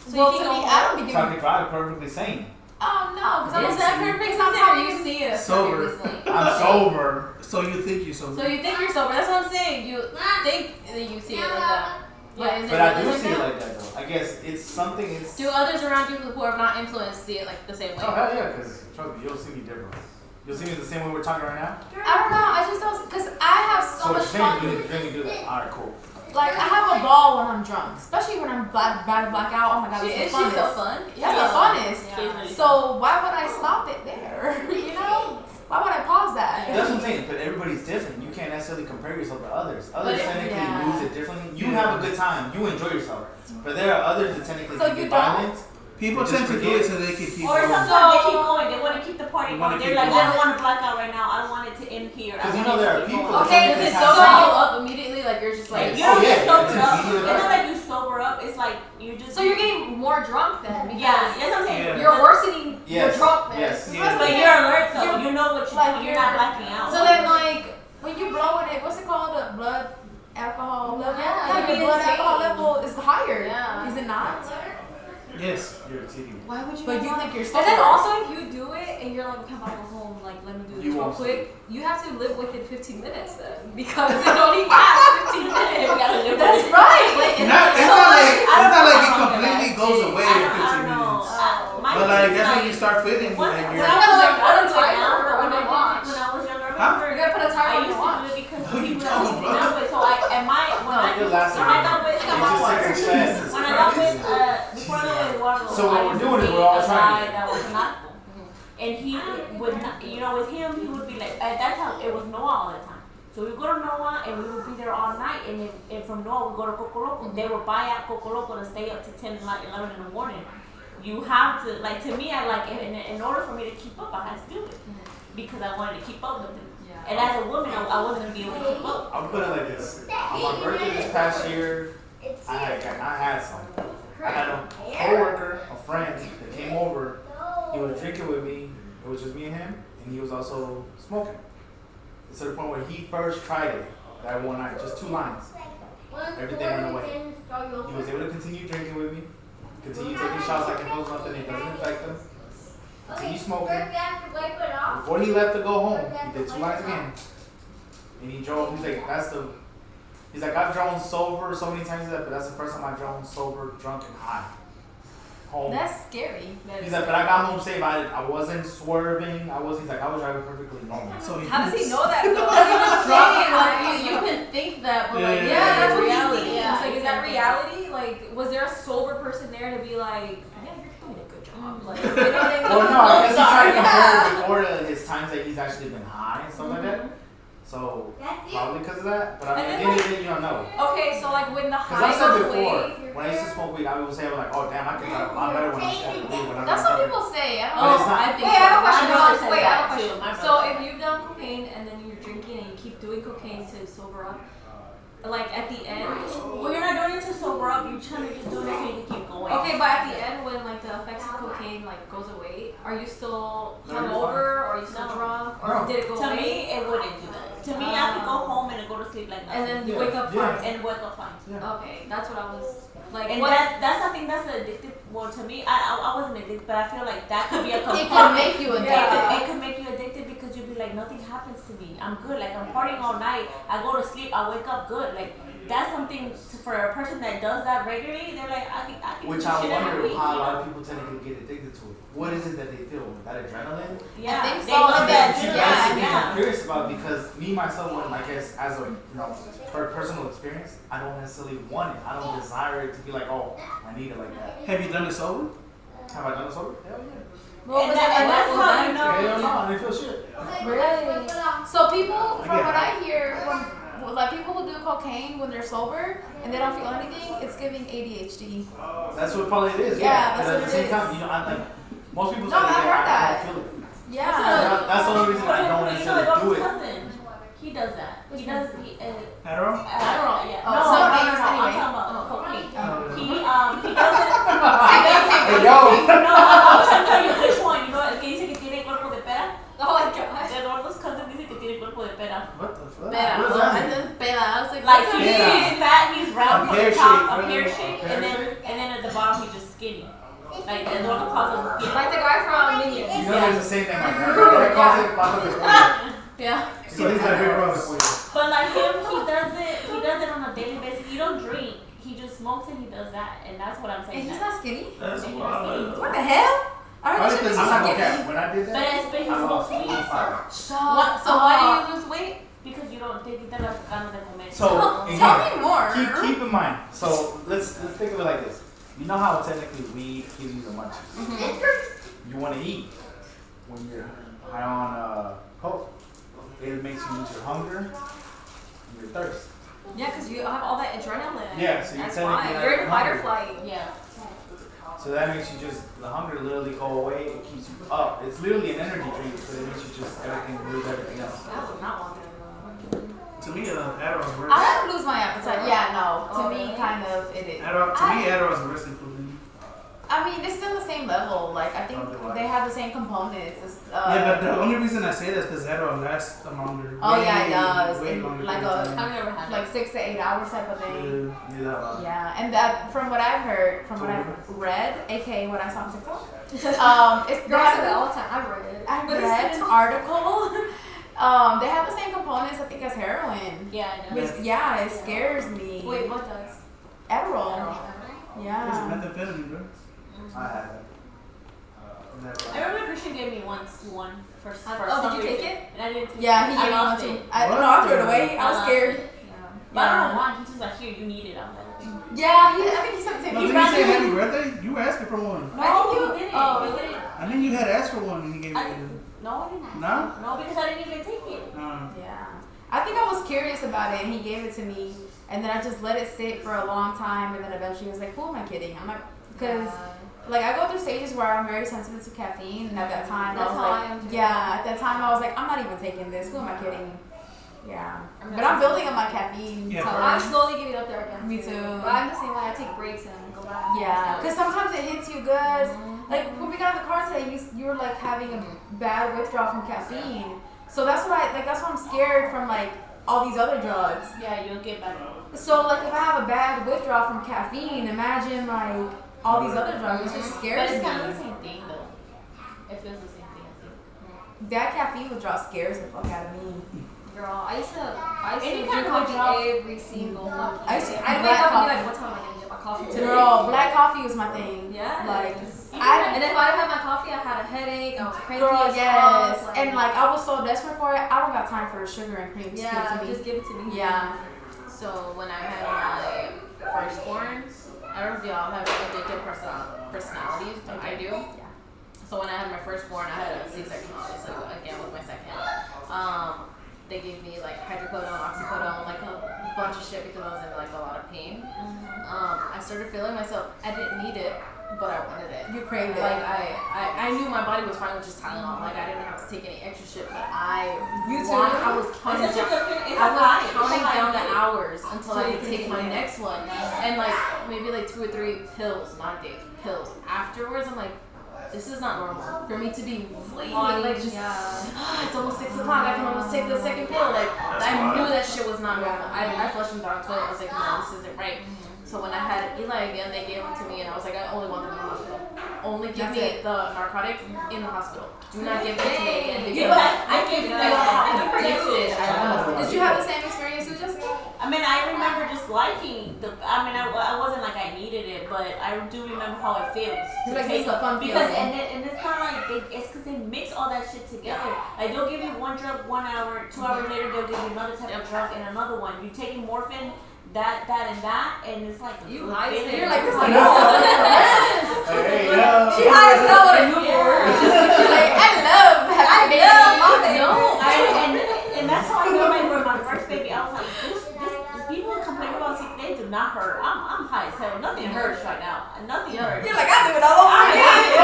so Well, you to can me, go I home. don't be So I giving. can drive perfectly sane. Oh no, because Is that perfect? Because I'm Or talking you see it Sober. previously? I'm sober. So you think you're sober? So you think you're sober? That's what I'm saying. You think that you see it like that. But is But it I really do like see it that? like that though. I guess it's something. It's Do others around you who are not influenced see it like the same way? oh hell yeah, because trust me, you'll see me different. You'll see me the same way we're talking right now. I don't know. I just don't because I have so So what much you're saying, fun. you can do that. All right, cool. Like I have a ball when I'm drunk, especially when I'm about to black out. Oh my god, Is it's she the so funnest. fun? That's the funnest. Yeah. So why would I stop it there? You know? Why would I pause that? That's what I'm saying. But everybody's different. You can't necessarily compare yourself to others. Others But technically yeah. use it differently. You have a good time. You enjoy yourself. But there are others that technically So can you be don't? violent. People Just tend to do forget. it so they can keep Or going. sometimes they keep going. They want to keep the party They wanna going. They're keep like, going. I don't want to black out right now. I don't want it to end here. I Because you want know it there to are keep people going. that Okay, think does it this sober has- you up immediately? Like you're just like, You don't Oh, get yeah, sobered it's up. immediate It's not up. like you sober up. It's like you just. So you're getting more drunk then because Yeah, that's what I'm saying. Yeah. you're worsening your Yes. drunkenness. Yes. Yeah. But you're alert though. You're- You know what you're like doing. You're not you're- blacking out. So then like When you blowing it, what's it called? The blood alcohol level? Yeah, Like you'd your be blood insane. alcohol level is higher. Yeah. Is it not? Yes. You're a TD. why would you? But you want- think you're and sober. then also if you do it and you're like, okay, I'm about to go home, like let me do this You real won't quick, you have to live within 15 minutes then because it only lasts 15 minutes. You gotta live That's with it. right. Like, Not, it's so, not like like, it's I don't not know like it how long completely it goes lasts. away I in don't 15 know. minutes. My But like thing's that's when like, you start feeling once- like when you're. I was like, younger, put a I don't do it timer now, but on when your I watch. did it when I was younger, I Huh? remember You gotta put a timer I on used your to watch. do it because What are you people that talking used to about? do it. So I and my when I You're lasting. when I got with It just takes a fast. when I got with before I got with Eduardo, So what I we're used doing to is date we're all a trying guy it. that was an narco. And he would not, you know, with him he would be like at that time it was Noah all the time. So we would go to Noah and we would be there all night, and then and from Noah we go to Coco Loco. They would buy out Coco Loco to stay up to 10, like 11 in the morning. You have to, like, to me, I like, in order for me to keep up, I had to do it because I wanted to keep up with him. Yeah. And as a woman, I wasn't gonna be able to keep up. I'll put it like this. On my birthday this past year, I had some. I had a coworker, a friend that came over. He was drinking with me. It was just me and him, and he was also smoking. It's to the point where he first tried it that one night, just 2 lines. Everything went away. He was able to continue drinking with me, continue taking shots like it was nothing. It doesn't affect him. Continue smoking. Before he left to go home, he did 2 lines again. And he drove, he's like, I've drove sober so many times, but that's the first time I've drove sober, drunk, and high. Home. That's scary. He's like, but I got home safe. I wasn't swerving. He's like, I was driving perfectly normal. So How does he know that though? That's what I'm saying. Like you can think that, but like Yeah. Yeah, that's what reality. he thinks. Yeah, Like, is that reality? Like, like, was there a sober person there to be like, yeah, you're doing a good job? Like, you know what I mean? Well, no, I guess he's trying to compare before to his times that he's actually been high and stuff like that. So probably because of that. But I mean, at the end of the day, you don't know. Okay, so like when the Because high I said goes before, away, when I used to smoke weed, I would say, I'm like, oh damn, I can drive a lot better when I'm smoking weed. When I'm That's not what driving. people say. I don't But know. it's not. I think wait, I have a so. question. My brother says Wait, I have a that question. too. My So brother. if you've done cocaine and then you're drinking and you keep doing cocaine to sober up, like at the end, Well, you're not doing it to sober up. You're trying to just do it so you can keep going. okay, but at the end when like the effects of cocaine like goes away, are you still No, you're hungover or are you still No. drunk or No. did it go To away? me, it wouldn't do that. To me, I could go home and go to sleep like And nothing. then you Yeah. wake up Yeah. fine. and wake up fine. Okay, that's what I was like. And what? that's I think that's the addictive. Well, to me, I wasn't addicted, but I feel like that could be a It component. can make you addicted. Yeah. It could make you addicted because you'd be like, nothing happens to me. I'm good. Like I'm partying all night. I go to sleep. I wake up good. Like that's something for a person that does that regularly. They're like, I can Which do I shit every wonder week. how a lot of people tend to get addicted to it. What is it that they feel? That adrenaline? Yeah, I think they so. love Like that. that, See, Yeah, that's something yeah. I'm curious about because me myself, when like as a for personal experience, I don't necessarily want it. I don't desire it to be like, oh, I need it like that. Have you done it sober? Have I done this over? Hell yeah. What was And it like? that's What was how that? you know. Hell no, I didn't feel shit. Really? So people, from Yeah. what I hear, like people who do cocaine when they're sober and they don't feel anything, it's giving ADHD. That's what probably it is. Yeah, But that's at what the it same is. time, I like most people say No, I've heard I that. don't feel it. Yeah. That's the only reason I don't necessarily do it. Cousin, he does that. He does. Adderall? Adderall, yeah. Oh, No, so no, no, dangerous no. I'm anyway. talking about cocaine. Oh. He doesn't. Hey, yo. No, I'm trying to tell you which one. You know, el que dice que tiene cuerpo de pera. Oh my gosh. Eduardo's cousin dice que tiene cuerpo de pera. What the fuck? Pera. What does I that mean? did pera. I was like, Like what's he's, that? Yeah. he's fat, he's round A from pear the top, shape, a right? pear shape, Pear and then at the bottom he's just skinny. Like Eduardo calls him skinny. Like the guy from Minions. You know there's the same thing like that. Calls it Bajo de Fuego. Yeah. So he's like Rick Ross. But like him, he does it on a daily basis. He don't drink. He just smokes and he does that, and that's what I'm And saying. he's that- not skinny? That's And wild. What the hell? I heard Probably this shit because is I'm not skinny. Okay, when I did But that, it's but he's I lost supposed to eat 45. Stop. So why do you lose weight? because you don't take it las ganas de comer. So Tell again, me more. keep in mind. So let's think of it like this. You know how technically weed gives you the munchies. You want to eat when you're high on coke. It makes you lose your hunger and your thirst. Yeah, because you have all that adrenaline. Yeah, so you're That's technically why. not You're in fight or hungry. flight. Yeah. So that makes you just the hunger literally go away. It keeps you up. It's literally an energy drink, but it makes you just lose everything else. I would not want that. To me, Adderall's worse. I don't lose my appetite. Yeah, no. To me, kind of, it is. Adderall's worse than cocaine. I mean, it's still the same level. Like, I think they have the same components. It's, Yeah, but the only reason I say that is because Adderall lasts a longer. Oh, yeah, it does. Way In longer like period of a- time. I've never had like 6 to 8 hours type of thing. Yeah. Yeah, and that from what I've heard, from what I've read, aka what I saw on TikTok, it's they Girls say that have, all the time. I've read it. I But it's read an TikTok. article. They have the same components, I think, as heroin. Yeah, I know. Which, yeah, it scares me. Wait, what does? Adderall. It's Yeah. methamphetamine, bro. I had that. I remember Christian gave me one for Oh, some did you take reason, it? and I didn't take Yeah, it. he I gave me one lost too. it. I What? no, I threw it away. I was lost scared. it. But I don't know why. He's just like, here, you need it. I'm like, Yeah, I think he said the same No, thing. did you say happy birthday? You were asking for one. no, I think you you- didn't. oh. You didn't. I think you had asked for one and he gave I you. didn't. No, I didn't. Ask. No? No, because I didn't even take it. Yeah. I think I was curious about it and he gave it to me and then I just let it sit for a long time and then eventually he was like, who am I kidding? I'm like, because like I go through stages where I'm very sensitive to caffeine and at that time That's I was how I like, am too. yeah, at that time I was like, I'm not even taking this. Who am I kidding? Yeah. But I'm building up my caffeine. Yeah, I'm tolerance. slowly giving up there again. Me too. But I'm the same way. I take breaks and go back. Yeah, because sometimes it hits you good. Like when we got in the car today, you were like having a bad withdrawal from caffeine. So that's what that's why I'm scared from like all these other drugs. Yeah, you'll get better. So like if I have a bad withdrawal from caffeine, imagine like all these other drugs. It just But scares it's kind of me. the same thing, though. It feels the same thing, I think. That caffeine withdrawal scares the fuck out of me. Girl, I used to Any drink kind of coffee withdrawal. every single fucking I used to day. I'd drink wake black up and be coffee. like, what time am I gonna get my coffee today? Girl, black coffee was my thing. Yeah. Like And if I didn't have my coffee, I had a headache. I was cranky girl, as yes. fuck. And like I was so desperate for it. I don't got time for sugar and cream. Just give it yeah, to me. just give it to me. Yeah. So when I had my firstborn, I don't know if y'all have addictive personalities, but I do. Yeah. So when I had my firstborn, I had a C-section, obviously, again with my second. They gave me like hydrocodone, oxycodone, like a bunch of shit because I was in like a lot of pain. I started feeling myself. I didn't need it, but I wanted it. You craved it. Like I knew my body was fine with just Tylenol. Like I didn't have to take any extra shit, but I was counting down the hours until I could take my next one, and like maybe like 2 or 3 pills, not days, pills. Afterwards, I'm like, this is not normal for me to be waiting, like just it's almost 6 o'clock. I can almost take the second pill. Like I knew that shit was not normal. I flushed him down the toilet. I was like, no, this isn't right. So when I had Eli again, they gave him to me, and I was like, I only want them in the hospital. Only give me the narcotics in the hospital. Do not give them to me. And I can feel how addicted I was. Did you have the same experience with Jessica? I mean, I remember just liking the. I mean, I wasn't like I needed it, but I do remember how it feels. Like it's a fun because feeling. and it's not like it's because they mix all that shit together. Like they'll give you one drug 1 hour, 2 hours later they'll give you another type of drug and another one. You taking morphine. That, and it's like you high as You're like, this is Hey, yo. she high as hell with a newborn. She's like, I love my baby. And that's how I feel like with my first baby. I was like, this people complain about sick, they do not hurt. I'm high as hell. Nothing hurts right now. Nothing hurts. You're like, I do it all over again.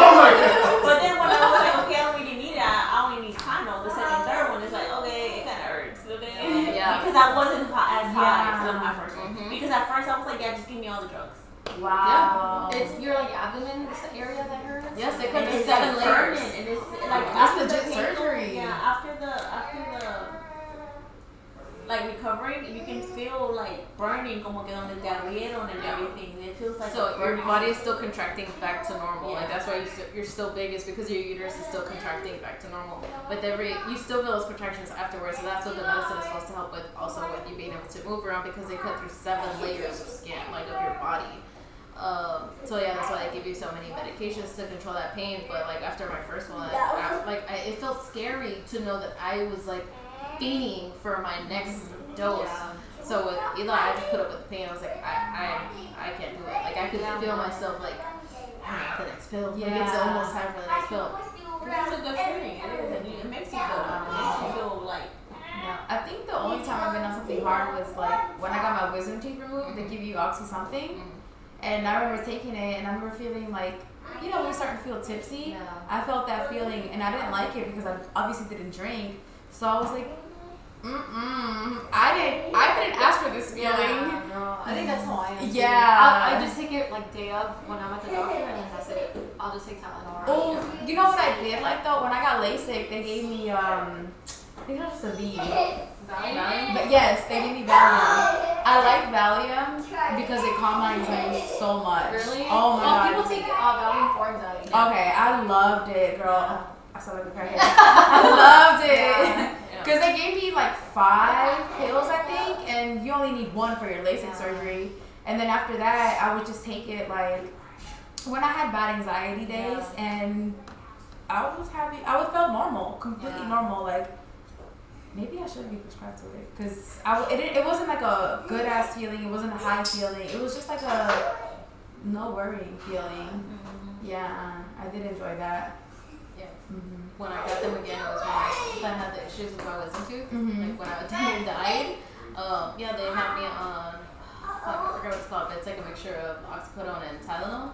But then when I was like, okay, I don't really need that. I only need Tylenol. The second, third one is like, okay, it kind of hurts. Okay? Yeah. Because I wasn't as high for my first one. Because at first I was like, yeah, just give me all the drugs. Wow. Yeah. It's your like abdomen area that hurts. Yes, they cut It's 7 like layers. burning, and it's like That's after legit the surgery. Yeah, after the like recovering, you can feel like burning, como que donde te abrieron and everything. It feels like So your burning. body is still contracting back to normal. Yeah. Like that's why you're still big, is because your uterus is still contracting back to normal. But you still feel those contractions afterwards. So that's what the medicine is supposed to help with. Also with you being able to move around, because they cut through 7 layers of skin, like of your body. So yeah, that's why they give you so many medications to control that pain. But like after my first one, it felt scary to know that I was like fiending for my next dose. Yeah. So with Eli, I just put up with the pain. I was like, I can't do it. Like I could feel myself like, the next pill. Like it's almost time for the next pill. It's a good feeling. It makes you feel good. It makes you feel like. Yeah. I think the only time I've been on something hard was like when I got my wisdom teeth removed. They give you oxy something, and I remember taking it, and I remember feeling like, you know, when you start to feel tipsy. Yeah. I felt that feeling, and I didn't like it because I obviously didn't drink. So I was like, I didn't ask for this feeling. Yeah, no, I think that's how I am. Yeah. I just take it like day of when I'm at the doctor, and then that's it. I'll just take Tylenol. Oh, you know what I did like though? When I got LASIK, they gave me I think it was Valium. But yes, they gave me Valium. I like Valium because it calmed my anxiety so much. Really? Oh my god. People take Valium for anxiety. Okay, I loved it, girl. I sound like a crackhead. I loved it. Because they gave me like 5 pills, I think, and you only need 1 for your LASIK surgery. And then after that, I would just take it like when I had bad anxiety days, and I felt normal, completely normal. Like maybe I should be prescribed to it, because it wasn't like a good ass feeling. It wasn't a high feeling. It was just like a no worrying feeling. Yeah, I did enjoy that. Yeah. When I got them again, it was when I had the issues with my wisdom tooth. Like when I died. Yeah, they had me on. I forget what it's called, but it's like a mixture of oxycodone and Tylenol.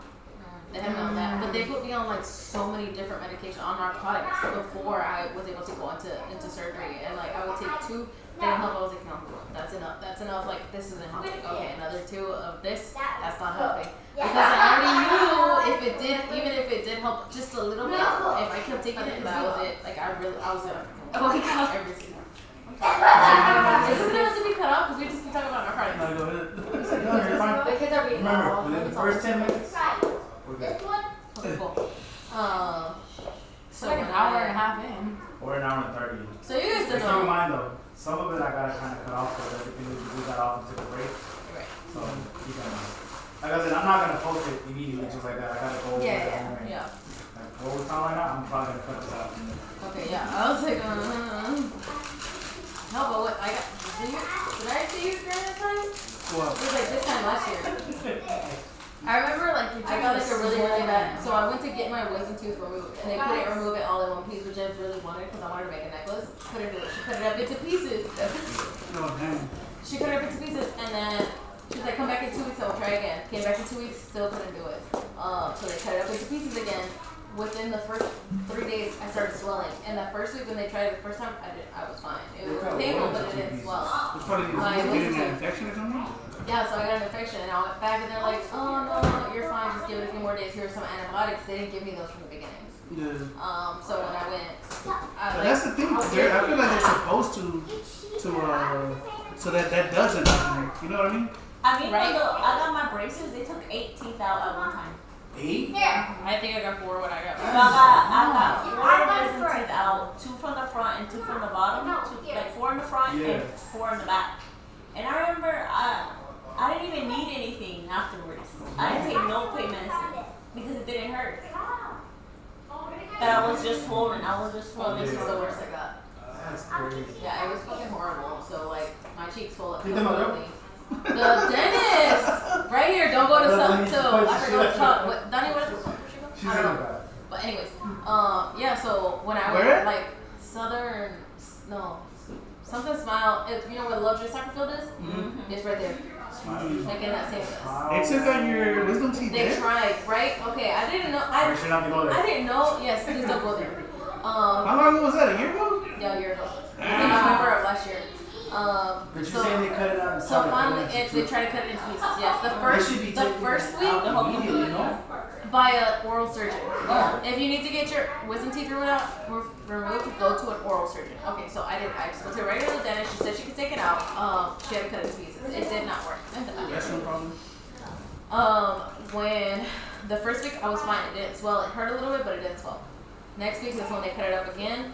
They had me on that, but they put me on like so many different medications, on narcotics, before I was able to go into surgery. And like I would take 2, they didn't help. I was like, no, that's enough. That's enough. Like this isn't helping. Okay, another 2 of this. That's not helping. Because I already knew even if it did help just a little bit, if I kept taking it, that was it. Like I was gonna. Oh my god. Every single. Is this gonna have to be cut off? Because we just keep talking about narcotics. No, go ahead. No, you're fine. The kids are being Remember, within the first 10 minutes, we're good. Okay, cool. It's like an hour and a half in. Or an hour and 30. So you guys Just don't keep in know. mind though, some of it I gotta kind of cut off because everything we got off and took a break. Right. So keep in mind. Like I said, I'm not gonna post it immediately just like that. I gotta go over it. Anyway. Yeah. Like what we're talking right now, I'm probably gonna cut this out. Okay, yeah. I was like, no, but what I got? Did I see you during that time? What? It was like this time last year. I remember like I got like a really bad. So I went to get my wisdom tooth removed, and they couldn't remove it all in one piece, which I really wanted because I wanted to make a necklace. Couldn't do it. She cut it up into pieces. Oh, damn. She cut it up into pieces, and then she was like, "Come back in 2 weeks, I will try again." Came back in 2 weeks, still couldn't do it. So they cut it up into pieces again. Within the first 3 days, I started swelling. And the first week when they tried it the first time, I was fine. It was painful, but it didn't swell. It's probably getting an infection or something? Yeah, so I got an infection, and I went back, and they're like, "Oh no, you're fine. Just give it a few more days. Here's some antibiotics." They didn't give me those from the beginning. Yeah. So when I went, But that's the thing. I feel like they're supposed to so that doesn't happen. You know what I mean? I mean, right? I got my braces. They took 8 teeth out at one time. 8? I think I got 4 when I got. So I got 4 wisdom teeth out, 2 from the front and 2 from the bottom. Like 4 in the front and 4 in the back. And I remember I didn't even need anything afterwards. I didn't take no pain medicine because it didn't hurt. But I was just swollen. This is the worst I got. That's crazy. Yeah, it was fucking horrible. So like my cheeks swelled up You did my completely. The dentist right here. Don't go to some. So I forgot what to talk. What Donnie? What? She's in the back. But anyways, yeah. So when I Where? went like Southern, no, something Smile. It's, you know where Luxury Soccer Field is? Mm-hmm. It's right there. Like in that same place. They took out your wisdom teeth They there? tried, right? Okay, I didn't know. We should not go there. I didn't know. Yes, please don't go there. How long ago was that? A year ago? Yeah, a year ago. In November of last year. But you're saying they cut it out and So finally, they tried to cut it into pieces. Yes, the first week, immediately, no? by an oral surgeon. If you need to get your wisdom teeth removed, go to an oral surgeon. Okay, so I just went to a regular dentist. She said she could take it out. She had to cut it into pieces. It did not work. That's no problem. When the first week I was fine. It didn't swell. It hurt a little bit, but it didn't swell. Next week is when they cut it up again.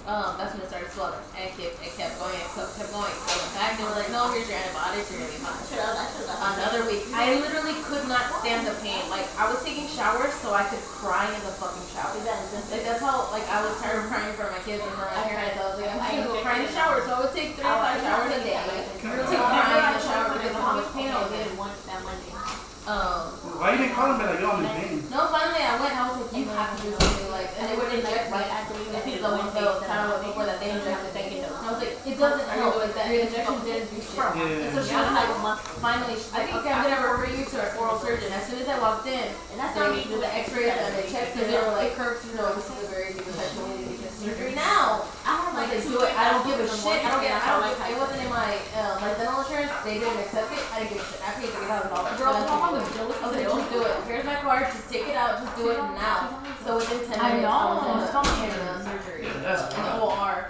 That's when it started swelling. And it kept going. So I went back. They were like, "No, here's your antibiotics. You're gonna be fine." Another week. I literally could not stand the pain. Like I was taking showers so I could cry in the fucking shower. Like that's how like I was tired of crying for my kids and for my parents. I was like, I'm just gonna go cry in the shower. So I would take 3 to 5 showers a day. I would take crying in the shower because of how much pain I was in. Why you didn't call them like, yo, I'm in pain? No, finally I went and I was like, you have to do something, like, and they would inject me. If he's the one that time before that they injected me. And I was like, it doesn't help, like that injection didn't do shit. Yeah. So she was like, finally, she's like, okay, I'm gonna refer you to an oral surgeon. As soon as I walked in, they did the x-rays and they checked because they were like, Kirk, you know, this is a very deep infection, we need to get surgery now. I was like, do it, I don't give a shit, it wasn't in my dental insurance, they didn't accept it, I didn't give a shit. I paid $3,000. Girl, I was like, just do it. Here's my card. Just take it out. Just do it now. So within 10 minutes, I was in the surgery in the OR.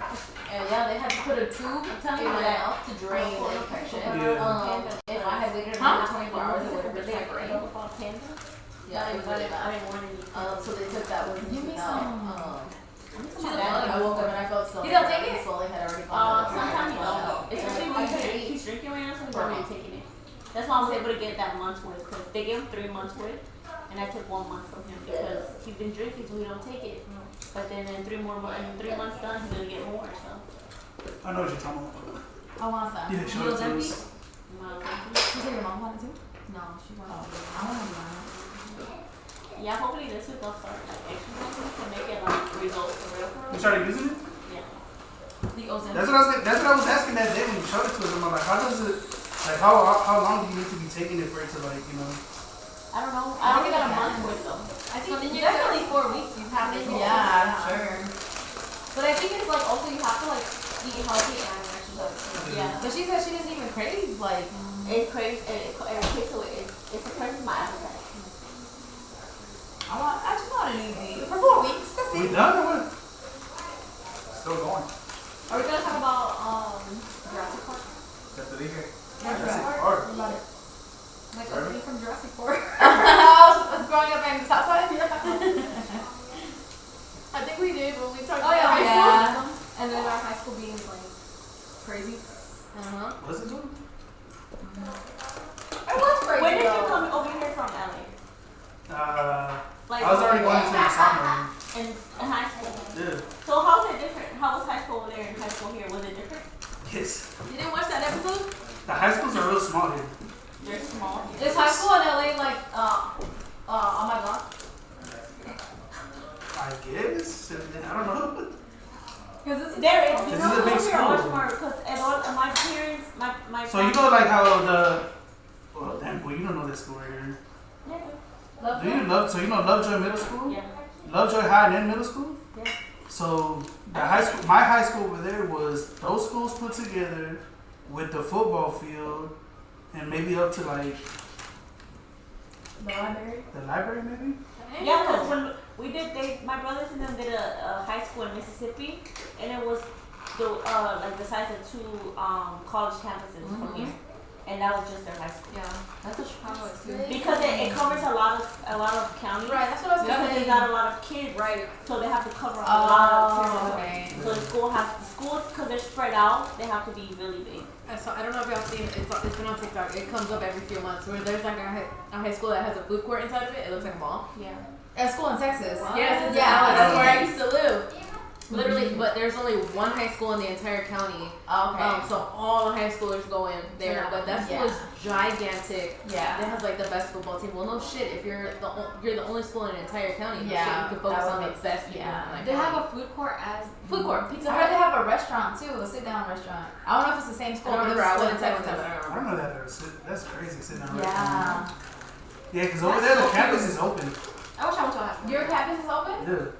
And yeah, they had to put a tube in my mouth to drain the infection. If I had waited another 24 hours, it would have been my brain. Yeah, it was really bad. So they took that one out. I woke up and I felt so. You don't take it? Swelling had already gone. Sometimes you don't. Especially when he's drinking right now, so he's already taking it. That's why I was able to get that month's worth, because they gave him 3 months worth, and I took 1 month from him because he's been drinking, so we don't take it. But then in 3 months done, he's gonna get more. So. I know what you're talking about. I want that. Yeah, show it to us. You say your mom wanted to? No, she wanted to. I want to do Yeah, hopefully this week I'll start like exercising to make it like results for real. You started using it? Yeah. The Ozempic. That's what I was asking that day when you showed it to us. I'm like, how does it, like, how long do you need to be taking it for it to, like, you know? I don't know. I only got a month worth though. I think definitely 4 weeks you have to. Yeah, sure. But I think it's like also you have to like eat healthy and exercise. Yeah. But she said she doesn't even crave like. It craves. It takes away. It's a crazy my appetite. I just want an easy for 4 weeks. That's We it. done or what? Still going. Are we gonna talk about Jurassic Park? Got to leave here. Jurassic Park. What about it? Like us from Jurassic Park. I was growing up in the South Side. I think we did when we talked Oh, about yeah. high school. And then our high school being like crazy. What's it doing? It was crazy. When did you though. come over here from LA? Like I was already going to the summer. in high school. Yeah. So how's it different? How was high school over there and high school here? Was it different? Yes. You didn't watch that episode? The high schools are real small here. They're small. Is high school in LA like I guess. I don't know. Because it's there. It's This is a big school. Because my parents, my. So you know like how the. Well, damn, well, you don't know this school right here. Yeah. Do you love? So you know Lovejoy Middle School? Yeah. Lovejoy High and then Middle School? Yeah. So the high school, my high school over there was those schools put together with the football field and maybe up to like The library? the library maybe? Yeah, because when we did, my brothers and them did a high school in Mississippi, and it was like the size of 2 college campuses from here, and that was just their high school. Yeah, that's what Chicago is too. Because it covers a lot of counties. Right, that's what I was Because saying. they got a lot of kids. Right. So they have to cover a lot of Oh, territory. okay. So the schools, because they're spread out, they have to be really big. I don't know if y'all seen it. It's been on TikTok. It comes up every few months where there's like a high school that has a food court inside of it. It looks like a mall. Yeah. At school in Texas. Yes, it's Yeah, that's where I okay. used to live. Literally, but there's only one high school in the entire county. Okay. So all the high schoolers go in there. Yeah. But that school Yeah. is gigantic. Yeah. It has like the best football team. Well, no shit. If you're the only school in an entire county, Yeah, shit, you can focus that on would the make best sense. people. Yeah. in that They have county. a food court as food court, pizza I heard they hut. have a restaurant too, a sit down restaurant. I don't know if it's the same I school. don't but remember. I it's went in still in Texas. I I don't don't remember. know that. That's crazy sitting down. Yeah. Yeah, because over there the campus is open. I wish I went to a high school. Your campus is open? Yeah.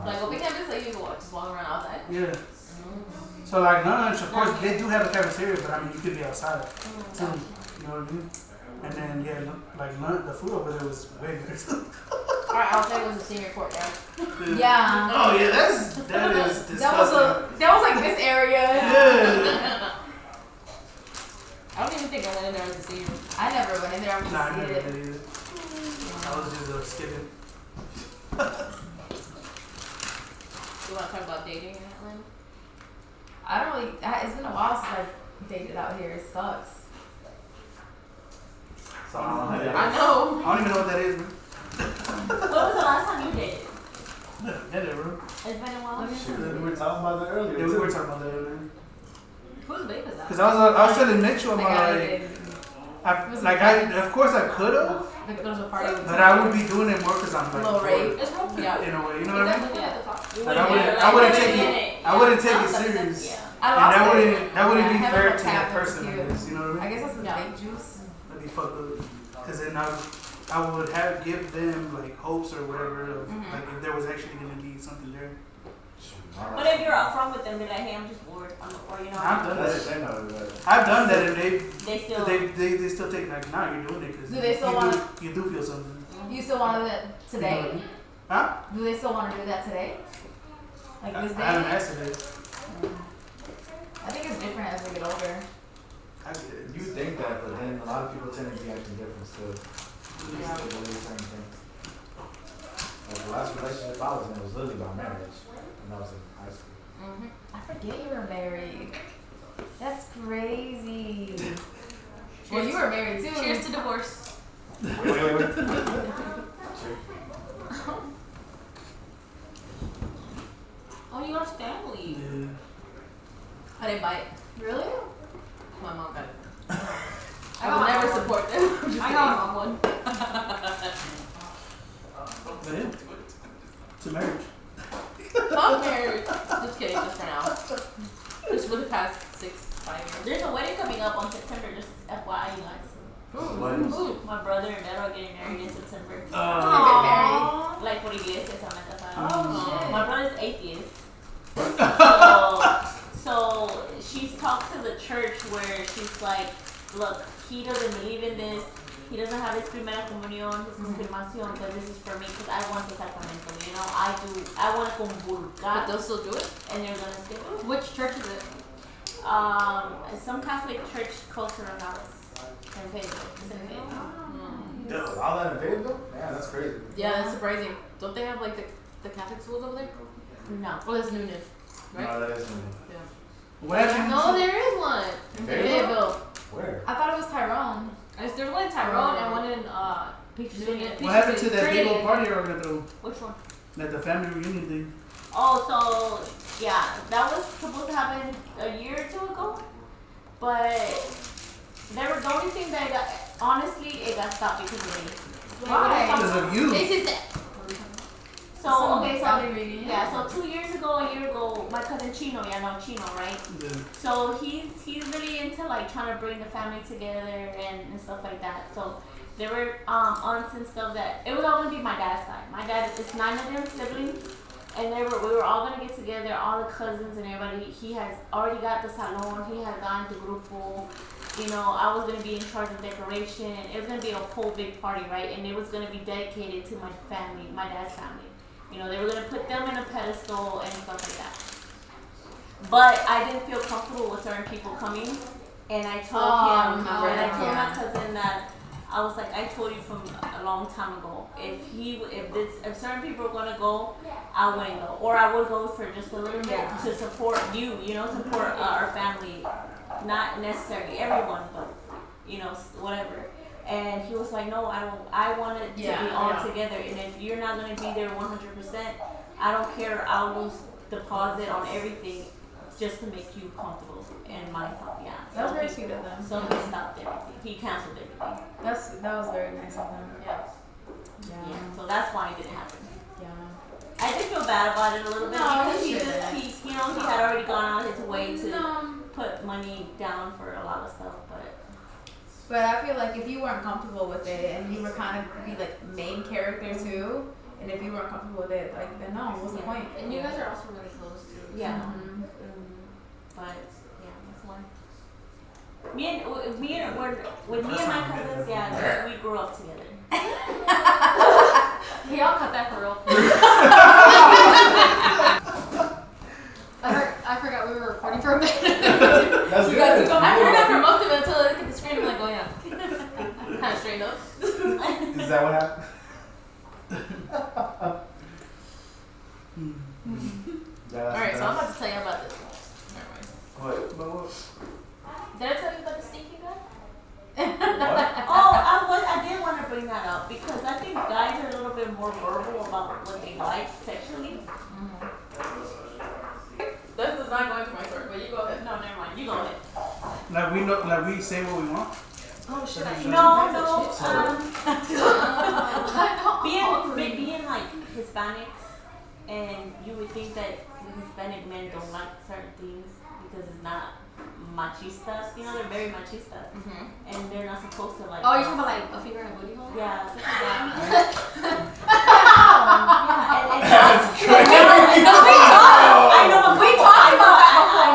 Like open campus, like you can walk, just walk around outside. Yeah. So like lunch, of course they do have a cafeteria, but I mean you could be outside too. You know what I mean? And then yeah, like lunch, the food over there was way better too. Alright, outside was a senior courtyard. Yeah. Oh yeah, that is disgusting. That was like this area. Yeah. I don't even think I went in there as a senior. I never went in there. I was Nah, I just never seated. did either. I was just skipping. You want to talk about dating in Atlanta? I don't really. It's been a while since I dated out here. It sucks. So, I know. I don't even know what that is, man. When was the last time you dated? Yeah, bro. It's been a while. Shoot, we were talking about that earlier. Yeah, we too. were talking about that earlier. Whose babe is that? Cause I was telling Mitchell Like, about of course I could have, Like, there was a party. but I would be doing it more because I'm A like little bored, rape. It's real cute. in a way, you know what I mean? Exactly at the top. Like, I wouldn't take it. I wouldn't take it serious, Yeah. I and lost that wouldn't be Yeah, fair having to a that tap was person. I cute. guess, you know what I I mean? guess that's the Yeah. big juice. That'd be fucked up. Cause then I would have give them like hopes or whatever of like if there was actually gonna be something there. But if you're upfront with them, they're like, hey, I'm just bored. Or, you know. I've done That's that. they know that. I've done that, and They still. they still take like, nah, you're doing it because Do they still wanna- you do feel something. You still want to do that today? Huh? Do they still want to do that today? Like this I haven't day? asked it. I think it's different as we get older. I get it. You think that, but then a lot of people tend to be acting different still. They Yeah. still believe certain things. Like the last relationship I was in was literally about marriage when I was in high school. I forget you were married. That's crazy. Well, you were married too. Cheers to divorce. Wait. Oh, you got family. Yeah. I didn't buy it. Really? My mom got it. I I will got never my mom. support them. I'm just I kidding. got one. But yeah. To marriage. I'm married. Just kidding, just for now. Just for the past 5 years. There's a wedding coming up on September, just FYI, you guys. Ooh. My brother and dad are getting married in September. Aww. Like por iglesias, I'm like, Oh, shit. my brother's atheist. So she's talked to the church where she's like, look, he doesn't believe in this. He doesn't have his primera comunión, his confirmación, but this is for me because I want the sacramento. You know, I want to But convulgar, they'll still do it? and they're gonna skip it. Which church is it? Some Catholic church close to our house in Pedro. It's in Pedro. Dude, all that in Fayetteville? Man, that's crazy. Yeah, that's surprising. Don't they have like the Catholic schools over there? No. Oh, that's Noonan, right? No, that isn't. Yeah. What happened? No, there is one in Fayetteville? Fayetteville. Where? I thought it was Tyrone. There's one in Tyrone and one in Peachtree. Noonan. What happened to that big Trinity. old party you're gonna throw? Which one? Like the family reunion thing? Oh, so yeah, that was supposed to happen a year or 2 ago, but the only thing that got, honestly, it got stopped because of me. Why? Because of you. This is it. So okay, family reunion. Yeah, so 2 years ago, a year ago, my cousin Chino, Chino, right? Yeah. So he's really into like trying to bring the family together and stuff like that. So there were aunts and stuff that it was all gonna be my dad's side. My dad, it's 9 of them siblings, and we were all gonna get together, all the cousins and everybody. He has already got the salon. He had gone to grupo. You know, I was gonna be in charge of decoration. It was gonna be a whole big party, right? And it was gonna be dedicated to my family, my dad's family. You know, they were gonna put them in a pedestal and stuff like that. But I didn't feel comfortable with certain people coming, and I told him, and I told my cousin that I was like, I told you from a long time ago, if certain people are gonna go, I wouldn't go, or I would go for just a little bit to support you, support our family, not necessarily everyone, but whatever. And he was like, no, I don't. I want it to be all together, and if you're not gonna be there 100%, I don't care. I'll lose deposit on everything just to make you comfortable in my thought. Yeah, That was very sweet of them. So he stopped everything. He canceled everything. That was very nice of them. Yeah. So that's why it didn't happen. Yeah. I did feel bad about it a little bit because he had already gone out his way to put money down for a lot of stuff, But I feel like if you weren't comfortable with it and you were kind of be like main character too, and if you weren't comfortable with it, like then no, what's the point? And you guys are also really close too. Yeah. But yeah, that's why. With me and my cousins, we grew up together. Can y'all cut that for real? I forgot we were recording for a minute. That's good. I forgot for most of it until I look at the screen. I'm like, oh yeah, kind of straight up. Is that what happened? Alright, so I'm about to tell you about this. What? Did I tell you about the stinky guy? I did want to bring that up because I think guys are a little bit more verbal about what they like sexually. This is not going to my story, but you go ahead. No, never mind. You go ahead. Like we say what we want. Oh shit! Being like Hispanics, and you would think that Hispanic men don't like certain things because it's not machistas. They're very machistas, and they're not supposed to like. Oh, you're talking about like a finger in a booty hole? Yeah, something like that. I know we talked about that before.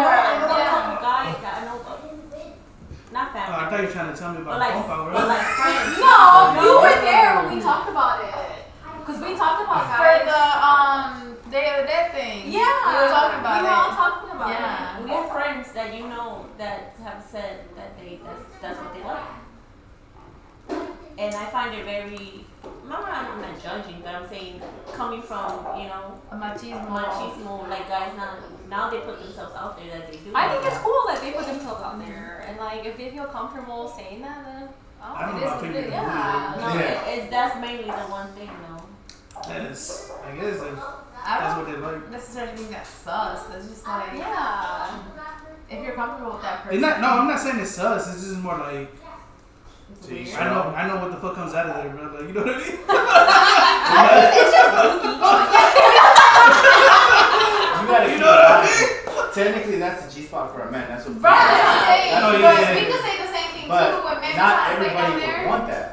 Guys, I know, not family. I thought you were trying to tell me about phone power. But like friends. No, you were there when we talked about it. Because we talked about For guys. the Day of the Dead thing. Yeah. We were talking about we it. were all talking about it. We have friends that that have said that that's what they like. And I find it very, I'm not judging, but I'm saying coming from, A machismo, like guys now they put themselves out there that they do. I think it's cool that they put themselves out there. And like, if they feel comfortable saying that, then I don't it know, is I what think it is. you Yeah. No, that's mainly the one thing though. That is, I guess I that's what don't they like. necessarily think that's sus. It's just like, Yeah. if you're comfortable with that It's person. not, no, I'm not saying it's sus. It's just more like It's weird. I know what the fuck comes out of there, bro. Like, you know what I mean? You know what I mean? Technically, that's the G spot for a man. That's what. Right. Yeah. We could say the same thing But too when men not try to play everybody down would there. want that.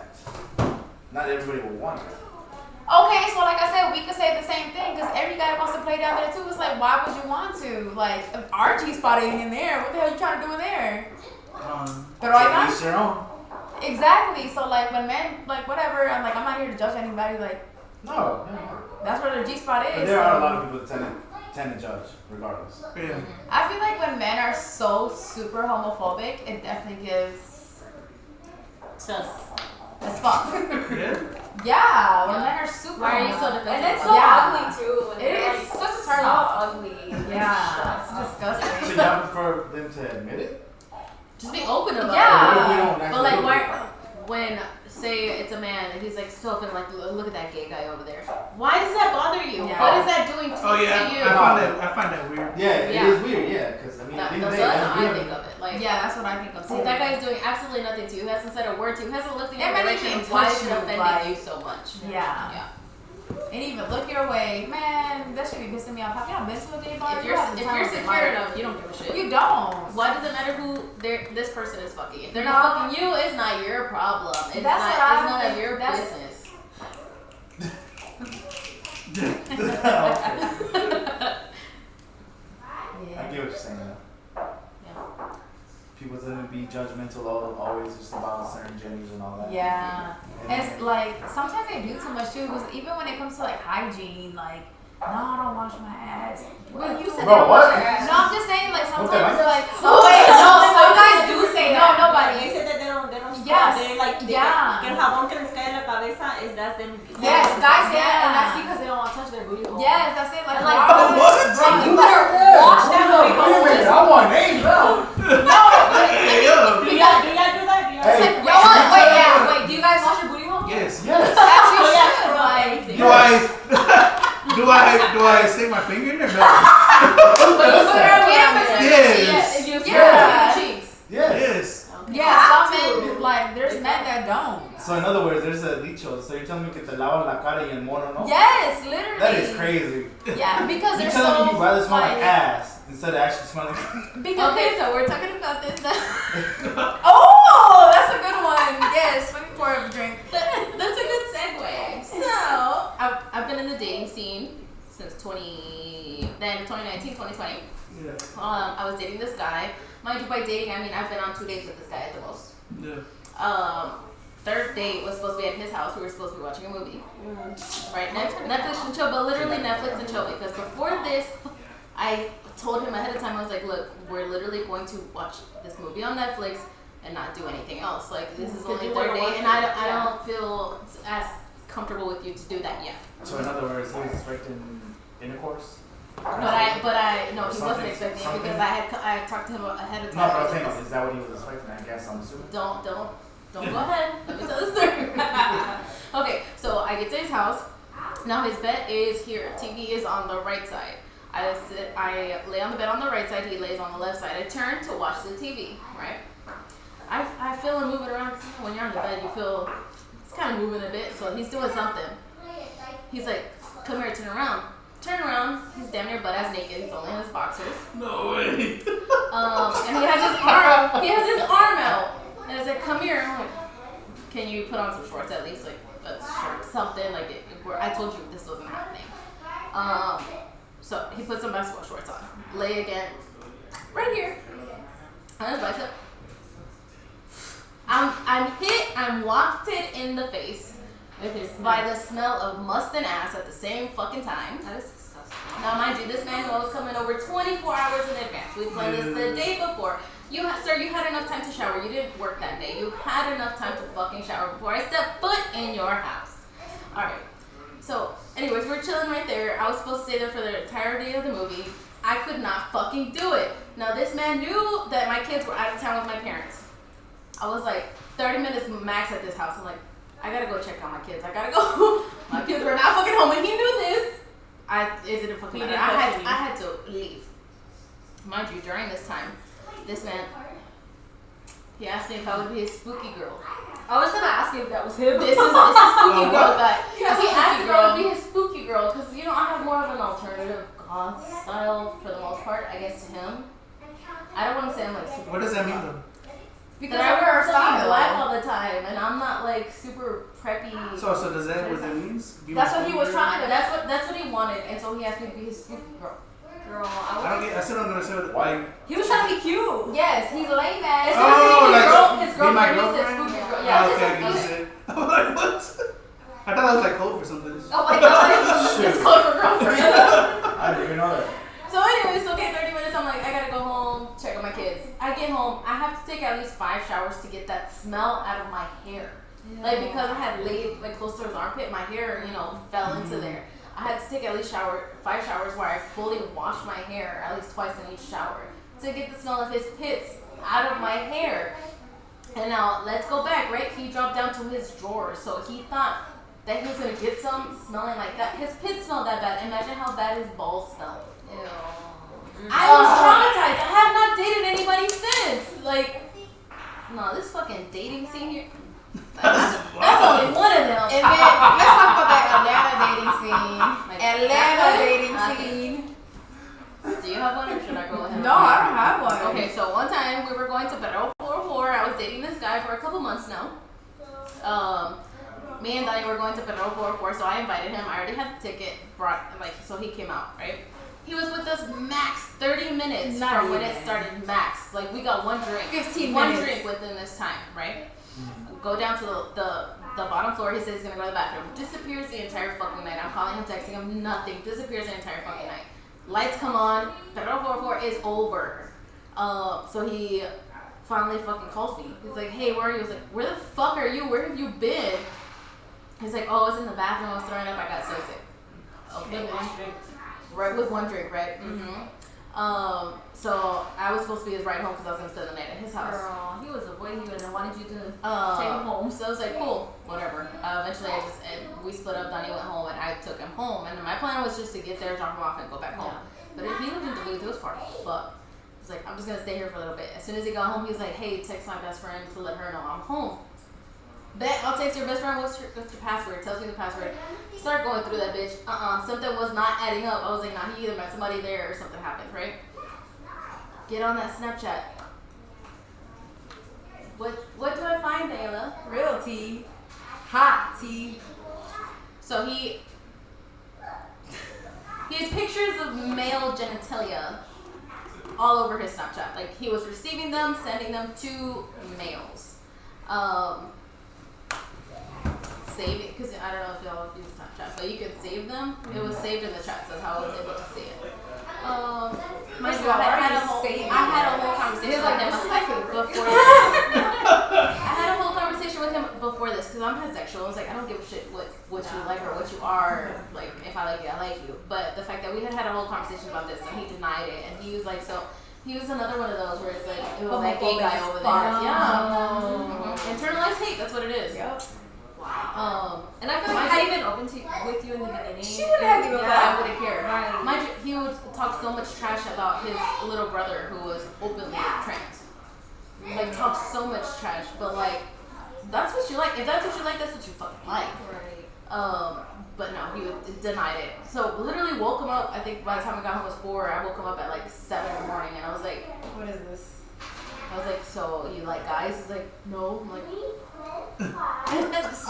Not everybody would want that. Okay, so like I said, we could say the same thing because every guy wants to play down there too. It's like, why would you want to? Like, if our G spot ain't in there, what the hell are you trying to do in there? But right Each their own. exactly. So like when men, like whatever, I'm not here to judge anybody. Like No. that's where their G spot is. But there are a lot of people that tend to judge, regardless. Yeah. I feel like when men are so super homophobic, it definitely gives Sus. as fuck. Yeah. Yeah, when men are super. Why are you so homophobic. defensive? And it's so ugly too. When they're, It's like, such a so turn off. ugly. Yeah, it's disgusting. So y'all prefer them to admit it? Just be open about Yeah. Or if we it. don't But actually like, do it? when say it's a man and he's like so offended, like look at that gay guy over there. Why does that bother you? Yeah. What is that doing to, Oh yeah, to you? I find that weird. Yeah, Yeah. it is weird. Yeah, because I mean, No, at the end so of the that's day, how I that's think good. of it. Like, Yeah, that's what I think of. see, that guy's doing absolutely nothing to you. He hasn't said a word to you. He hasn't looked in your It might direction. even Why touch is it you, offending like- you so much? Yeah. Yeah. ain't even look your way, man, that should be pissing me off. Have y'all been to a gay bar? If you're secure enough, you don't give a shit. You don't. Why does it matter who this person is fucking? If they're not fucking you, it's not your problem. It's That's not, what I it's none think. of your That's- business. I get what you're saying. People tend to be judgmental always just about certain genders and all that. Yeah. And It's like sometimes they do too much too. Because even when it comes to like hygiene, like no, I don't wash my ass. Wait, you said Bro, they don't what? wash their ass. No, I'm just saying like What the sometimes heck? like Oh, wait, no, some guys do say that. no, nobody. They said that they don't scrub. Yes, They're like, yeah. que el jabón que les cae en la cabeza is that's them. Yes, guys say Yeah, and that's that. because they don't want to touch their booty hole. Yes, that's it. Like, Like, why would- What? Like, you better wash that booty hole. Wait a minute, I want names now. Hey, yo. Do y'all do that? Do y'all Hey. Y'all want- wait, yeah, wait. Do you guys wash your booty hole? Yes. Yes. Actually, Oh, yeah, should, like. Do I stick my finger in there? No. But you put her Yes. If you Yeah. your cheeks. Yes. Yes. Yeah, some men, like, there's men that don't. So in other words, there's a dicho. So you're telling me que te lavas la cara y el mono no? Yes, literally. That is crazy. Yeah, because You're they're telling me so, you'd rather smell like like, ass instead of actually smelling. because Okay, so we're talking about this now. oh, that's a good one. Yes, let me pour up a drink. That's a good segue. So, I've been in the dating scene since 2019, 2020. Yeah. I was dating this guy. Mind you, by dating, I mean I've been on 2 dates with this guy at the most. Yeah. Third date was supposed to be at his house. We were supposed to be watching a movie. Right? Netflix and chill, but literally Netflix and chill. Because before this, I told him ahead of time, I was like, look, we're literally going to watch this movie on Netflix and not do anything else. Like, this is only you third wanna date, watch and it. I Yeah. don't feel as comfortable with you to do that yet. So in other words, he was expecting intercourse. But I no, he Something- wasn't expecting it something- because I talked to him ahead of No, time. but I'm saying, is that what he was expecting? I guess I'm assuming. Don't go ahead. Let me tell the story. Okay, so I get to his house. Now his bed is here. TV is on the right side. I lay on the bed on the right side. He lays on the left side. I turn to watch the TV. Right. I feel him moving around. 'Cause when you're on the bed, you feel it's kind of moving a bit. So he's doing something. He's like, "Come here, turn around." Turn around. He's damn near butt ass naked. He's only in his boxers. No way. And he has his arm. He has his arm out. And I said, "Come here." I'm like, "Can you put on some shorts at least, like a shirt, something like it?" Where I told you this wasn't happening. So he put some basketball shorts on. Lay again, right here, on his bicep. I'm hit. I'm wafted in the face by the smell of must and ass at the same fucking time. That is disgusting. Now, mind you, this man was coming over 24 hours in advance. We planned this the day before. Sir, you had enough time to shower. You didn't work that day. You had enough time to fucking shower before I stepped foot in your house. Alright. So, anyways, we're chilling right there. I was supposed to stay there for the entirety of the movie. I could not fucking do it. Now, this man knew that my kids were out of town with my parents. I was like 30 minutes max at this house. I'm like, I gotta go check on my kids. I gotta go. My kids were not fucking home, and he knew this. It didn't fucking matter. I had to leave. Mind you, during this time, this man, he asked me if I would be his spooky girl. I was gonna ask you if that was him. This is spooky girl guy. Yeah, He spooky asked if I girl. would be his spooky girl because I have more of an alternative goth style for the most part. I guess to him, I don't want to say I'm like super. What does that mean though? Because That I I wear wear a fucking style. black all the time, and I'm not like super preppy. So does that what that means? Be That's my what he was spooky trying to. That's what he wanted, and so he asked me to be his spooky girl. Girl, girl? I still don't understand why. He was trying to be cute. Yes, he's lame ass. Oh, like his be my girlfriend is his girlfriend? spooky girl. Oh, Yeah, okay, I get it. I'm like, what? I thought that was like code for something. Oh my god. Shit. it's called for girlfriend. I didn't even know that. So anyways, okay, 30 minutes, I'm like, I gotta go home, check on my kids. I get home, I have to take at least 5 showers to get that smell out of my hair. Like, because I had laid, like, close to his armpit, my hair, fell into there. I had to take at least 5 showers where I fully washed my hair, at least twice in each shower, to get the smell of his pits out of my hair. And now, let's go back, right? He dropped down to his drawer, so he thought that he was gonna get some smelling like that. His pits smelled that bad. Imagine how bad his balls smelled. I was traumatized. I have not dated anybody since. Like, no, this fucking dating scene here. That's only one of them. And then let's talk about that Atlanta dating scene. Atlanta dating scene. Do you have one or should I go ahead? No, I don't have one. Okay, so one time we were going to Pedro 404. I was dating this guy for a couple months now. Me and Danny were going to Pedro 404, so I invited him. I already had the ticket, so he came out, right? He was with us max 30 minutes from when it started, max. Like, we got one drink. 15 one minutes. drink within this time, right? Go down to the bottom floor. He says he's gonna go to the bathroom. Disappears the entire fucking night. I'm calling him, texting him, nothing. Disappears the entire fucking night. Lights come on. Pedro 404 is over. So he finally fucking calls me. He's like, hey, where are you? I was like, where the fuck are you? Where have you been? He's like, oh, I was in the bathroom. I was throwing up. I got so sick. Okay. Right, with one drink, right? Mm-hmm. So I was supposed to be his ride home because I was gonna spend the night at his house. Girl, he was avoiding you and then wanted you to take take him home. So I was like, cool, whatever. Eventually, we split up. Donnie went home, and I took him home. And my plan was just to get there, drop him off, and go back home. But if he lived in Duluth, it was far as fuck. He's like, I'm just gonna stay here for a little bit. As soon as he got home, he was like, hey, text my best friend to let her know I'm home. Bet I'll text your best friend. What's your password? Tells me the password. Start going through that bitch. Something was not adding up. I was like, nah, he either met somebody there or something happened, right? Get on that Snapchat. What do I find, Ayla? Real tea. Hot tea. So he had pictures of male genitalia all over his Snapchat. Like, he was receiving them, sending them to males. Save it, because I don't know if y'all use Snapchat, but you can save them. It was saved in the chat, so that's how I was able to see it. My God, I had a whole conversation with him before I had a whole conversation with him before this, because I'm pansexual. I was like, I don't give a shit what you like or what you are. Like, if I like you, I like you. But the fact that we had a whole conversation about this, and he denied it, and he was like, so he was another one of those where it's like, it was that gay guy over there. Yeah. Internalized hate, that's what it is. Yep. And I feel like Had he been open to with you in the beginning? She wouldn't have given a fuck. I wouldn't care. Right. Mind you, he would talk so much trash about his little brother who was openly trans. Like, talk so much trash, but like, that's what you like. If that's what you like, that's what you fucking like. Right. But no, he denied it. So literally woke him up. I think by the time I got home it was 4. I woke him up at like 7 in the morning, and I was like, What is this? I was like, so you like guys? He's like, no. I'm like,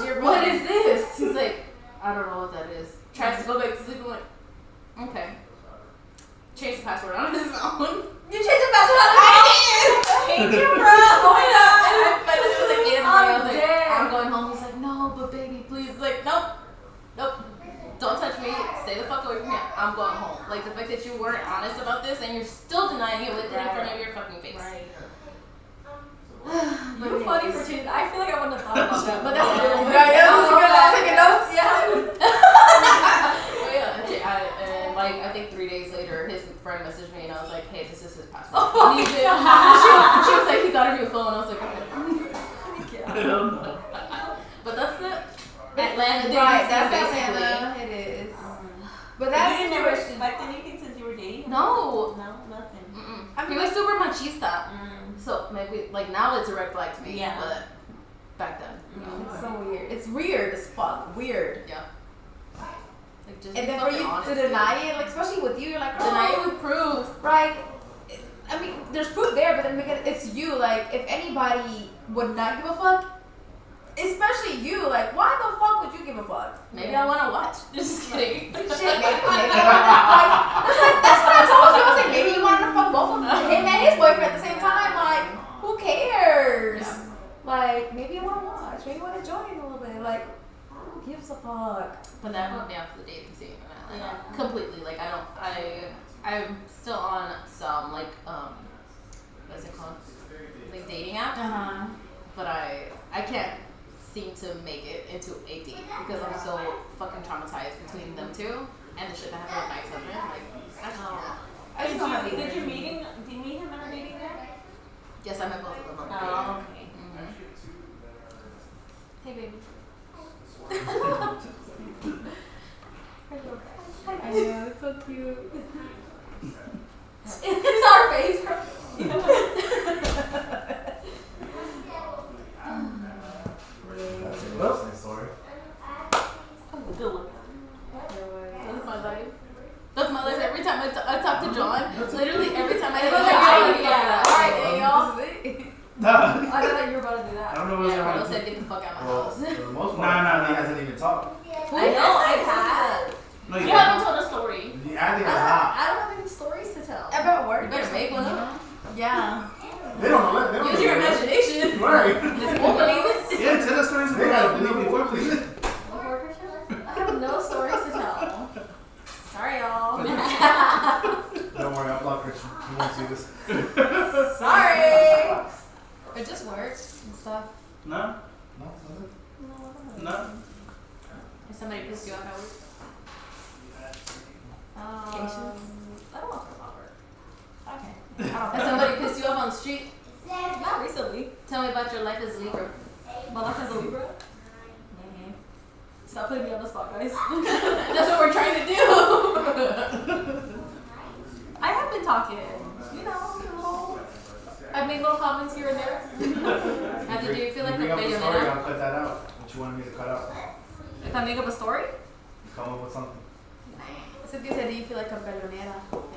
Your what body. is this? He's like, I don't know what that is. Tries to go back to sleep. I'm like, okay. Change the password on his phone. You changed the password on Hate you, bro. But it was like 8 in the morning. I was like, dead. I'm going home. He's like, no, but baby, please. Like, nope. Don't touch me. Stay the fuck away from me. I'm going home. Like, the fact that you weren't honest about this and you're still denying it with it in front of your fucking face. Right. But You're funny for two. I feel like I wouldn't have thought about that, but that's Yeah, that was a good last taking notes. And like, I think 3 days later, his friend messaged me and I was like, hey, this is his password. Oh And he did. She was like, he got a new phone. I was like, okay. But that's it. Atlanta dating Right, scene, that's basically. Atlanta. It is. But You that's didn't never expect anything since you were dating him? No. No, nothing. Mm-mm. I mean, He was super machista. Mm. So maybe, like, now it's a red flag to me. Yeah. But back then, no. It's so weird. It's weird as fuck. Weird. Yeah. Like, just And be then for fucking you honest. to deny it, like especially with you, you're like, Deny oh, it with proof. right? I mean, there's proof there, but then because it's you. Like, if anybody would not give a fuck, especially you, like, why the fuck would you give a fuck? Maybe I want to watch. Just kidding. Shit, maybe that's what I told you. I was like, maybe you wanted to fuck both of them, him and his boyfriend at the same time. Like, who cares? Yeah. Like, maybe you want to watch, maybe you want to join a little bit. Like, who gives a fuck? But that put me off the dating scene in Atlanta. Yeah. Completely. Like, I'm still on some, like, what is it called? Like, dating app. Uh-huh. But I can't seem to make it into a date because I'm so fucking traumatized between them two and the shit that happened with my ex-husband. Like, I just don't know. I just don't have either. Did you meet him at a dating app? Yes, I met both of them on the Oh, date. okay. Mm-hmm. Hey, baby. I know, it's so cute. It's our face. Well, sorry. Good one. every time I talk to John, literally every time I hit Yeah. Alright, then y'all. This is it. Nah. I thought that you were about to do I that. don't know what's Yeah, wrong. Carlos said get the fuck out of my Well, house. for the most part, Nah. he hasn't even talked. I know, I have. No, You you haven't told a story. Andy I has don't not. have any stories to tell. About work. You better make one up. Yeah. They don't know. They don't Use know. your imagination. Right. Won't believe it. Yeah, tell us stories They gotta about believe before, it. please. Before Christmas? I have no stories to tell. Sorry, y'all. Don't worry, I'll block Christian. He won't see this. Sorry. It just works and stuff. No? No, No? If somebody pissed you off at work. I don't want to talk about work. Okay. Has somebody pissed you off on the street? Not recently. Tell me about your life as Libra. My life as a Libra. Stop putting me on the spot, guys. That's what we're trying to do. I have been talking. You know, I've made little comments here and there. How did you feel like bring a up the story, millionaire? I'll cut that out. What you wanted me to cut out? If I make up a story, Come up with something. Cynthia said, do you feel like a billionaire? I don't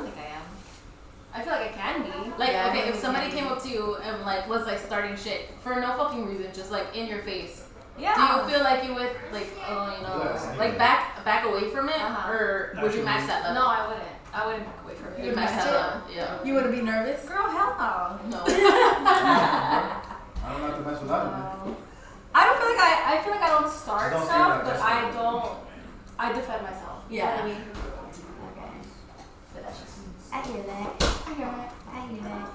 think I am. I feel like I can be. Like, Yeah, okay, I if think somebody we came can. up to you and like was like starting shit for no fucking reason, just like in your face, Yeah. do you feel like you would like, oh, you know, Yes, like back away from it, Uh-huh. or would you match that level? No, I wouldn't. I wouldn't back away from You it. would match match that it? level. Yeah. You wouldn't be nervous? Girl, hell no. No. I don't have to mess with that one. I don't feel like I feel like I don't start Don't say stuff, that, but that's I fine. don't. I defend myself. You know what Yeah. I mean? Okay. But that's just. I hear that. I hear it. I hear that.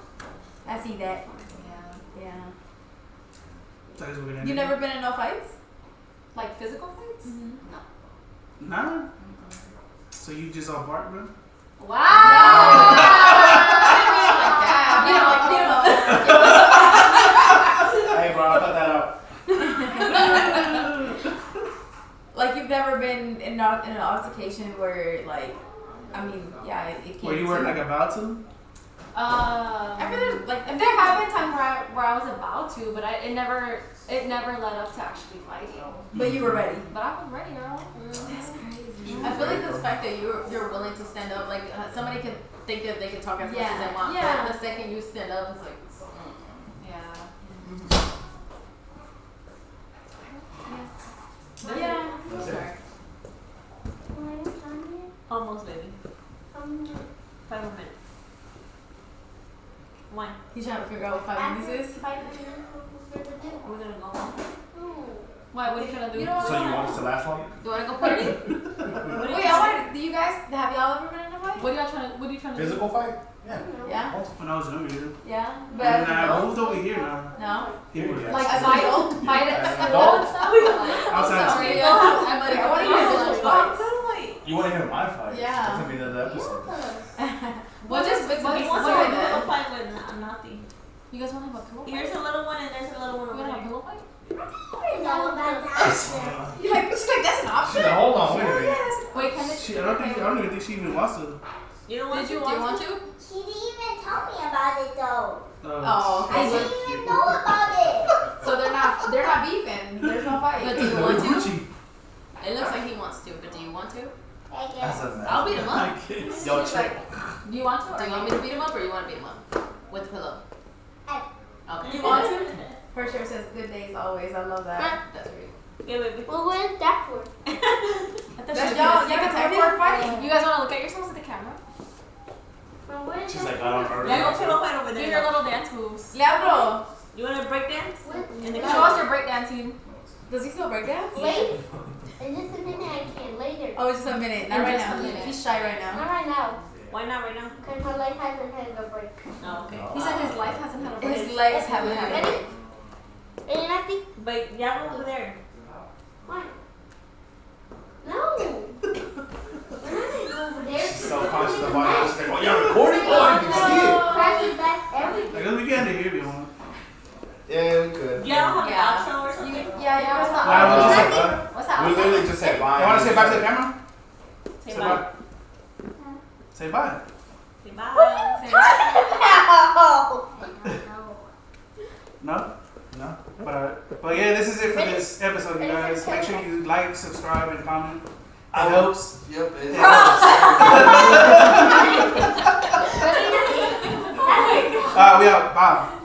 I see that. Yeah. Yeah. So I guess we're gonna You end it. never been in no fights? Like physical fights? Nah? So you just all bark, bro? Wow. You know, like, Hey, bro, I'll cut that out. Like you've never been in an altercation where like, I mean, yeah, it came Where you to- weren't like about to? I feel there's like if There have been times where I was about to, but it never led up to actually fighting. but you were ready. But I was ready, girl. That's crazy. I feel like the fact that you're willing to stand up, like somebody can think that they can talk as much Yeah. as they want, Yeah. but the second you stand up, it's like, Yeah. Yeah. That's it. Almost, baby. 5 more minutes. 1. He's trying to figure out what 5 minutes is. We're gonna go home. Why? What are you trying to do? You know So you want us to last long? you want to go party? Wait, I want. Do you guys have y'all ever been in a fight? What are you trying to Physical fight? Yeah. Yeah. When I was younger, Yeah. yeah. But And as I adults? moved over here now. No. Here, Yeah. Like As fight, adult? fight at As school adult? and stuff? Like, Outside Sorry, school. yeah. I'm I want to hear visual fights. You want to hear my fight? Yeah. That's going to be another episode. Well, just bits and But pieces what's of a it little then. fight with nothing? You guys want to have a pillow fight? Here's a little one and there's a little one You over want to have a there. pillow fight? You're like, she's like, that's an option. She's like, hold on, wait a minute. Yes. Wait, can I don't even think she even wants to. You don't want Did you to? do you want to? She didn't even tell me about it though. Oh, I okay. didn't even know about it. So they're not beefing. There's no But fight. do you want to? Gucci. It looks like he wants to, but do you want to? I That's guess. a I'll beat him up. Yo, She's check. like, Do you want to? Do you want me to beat him up, or you want to beat him up with the pillow? Okay. You want to? her shirt says good days always. I love that. That's great. Yeah, baby. Well, what is that for? I thought That's she was y'all. gonna Y'all say- can tell me we're fighting. You guys want to look at yourselves at the camera? Well, what is She's that like, I don't for? know. Yeah, go pillow fight over Do there. your little dance moves. Leandro, You want to break dance? In the Show us your breakdancing. does he still break dance? Wait. In just a minute, I can later. Oh, it's just a minute. Not In right just a now. minute. He's shy right Not now. right now, Why not right now? because my life hasn't had a break. Oh, okay. He said his life hasn't had a break. His legs haven't had Ready? it. And I think, But yeah, over there. why? No. We're not gonna go over there. She's so conscious about it. She's like, oh, y'all recording? Oh, I can see it. Crashing back everything. I guess we can end it here if you want. Yeah, we could. You don't have Yeah. an outro or something? Yeah. What's What's up? Alright, we'll just say bye. What's that? We literally just said bye. You want to say bye to the camera? Say Say bye. bye. Say bye. Say bye. Say bye. No? No? But yeah, this is it for this episode, you guys. Make sure you like, subscribe, and comment. It helps. Yep. It We have Bob.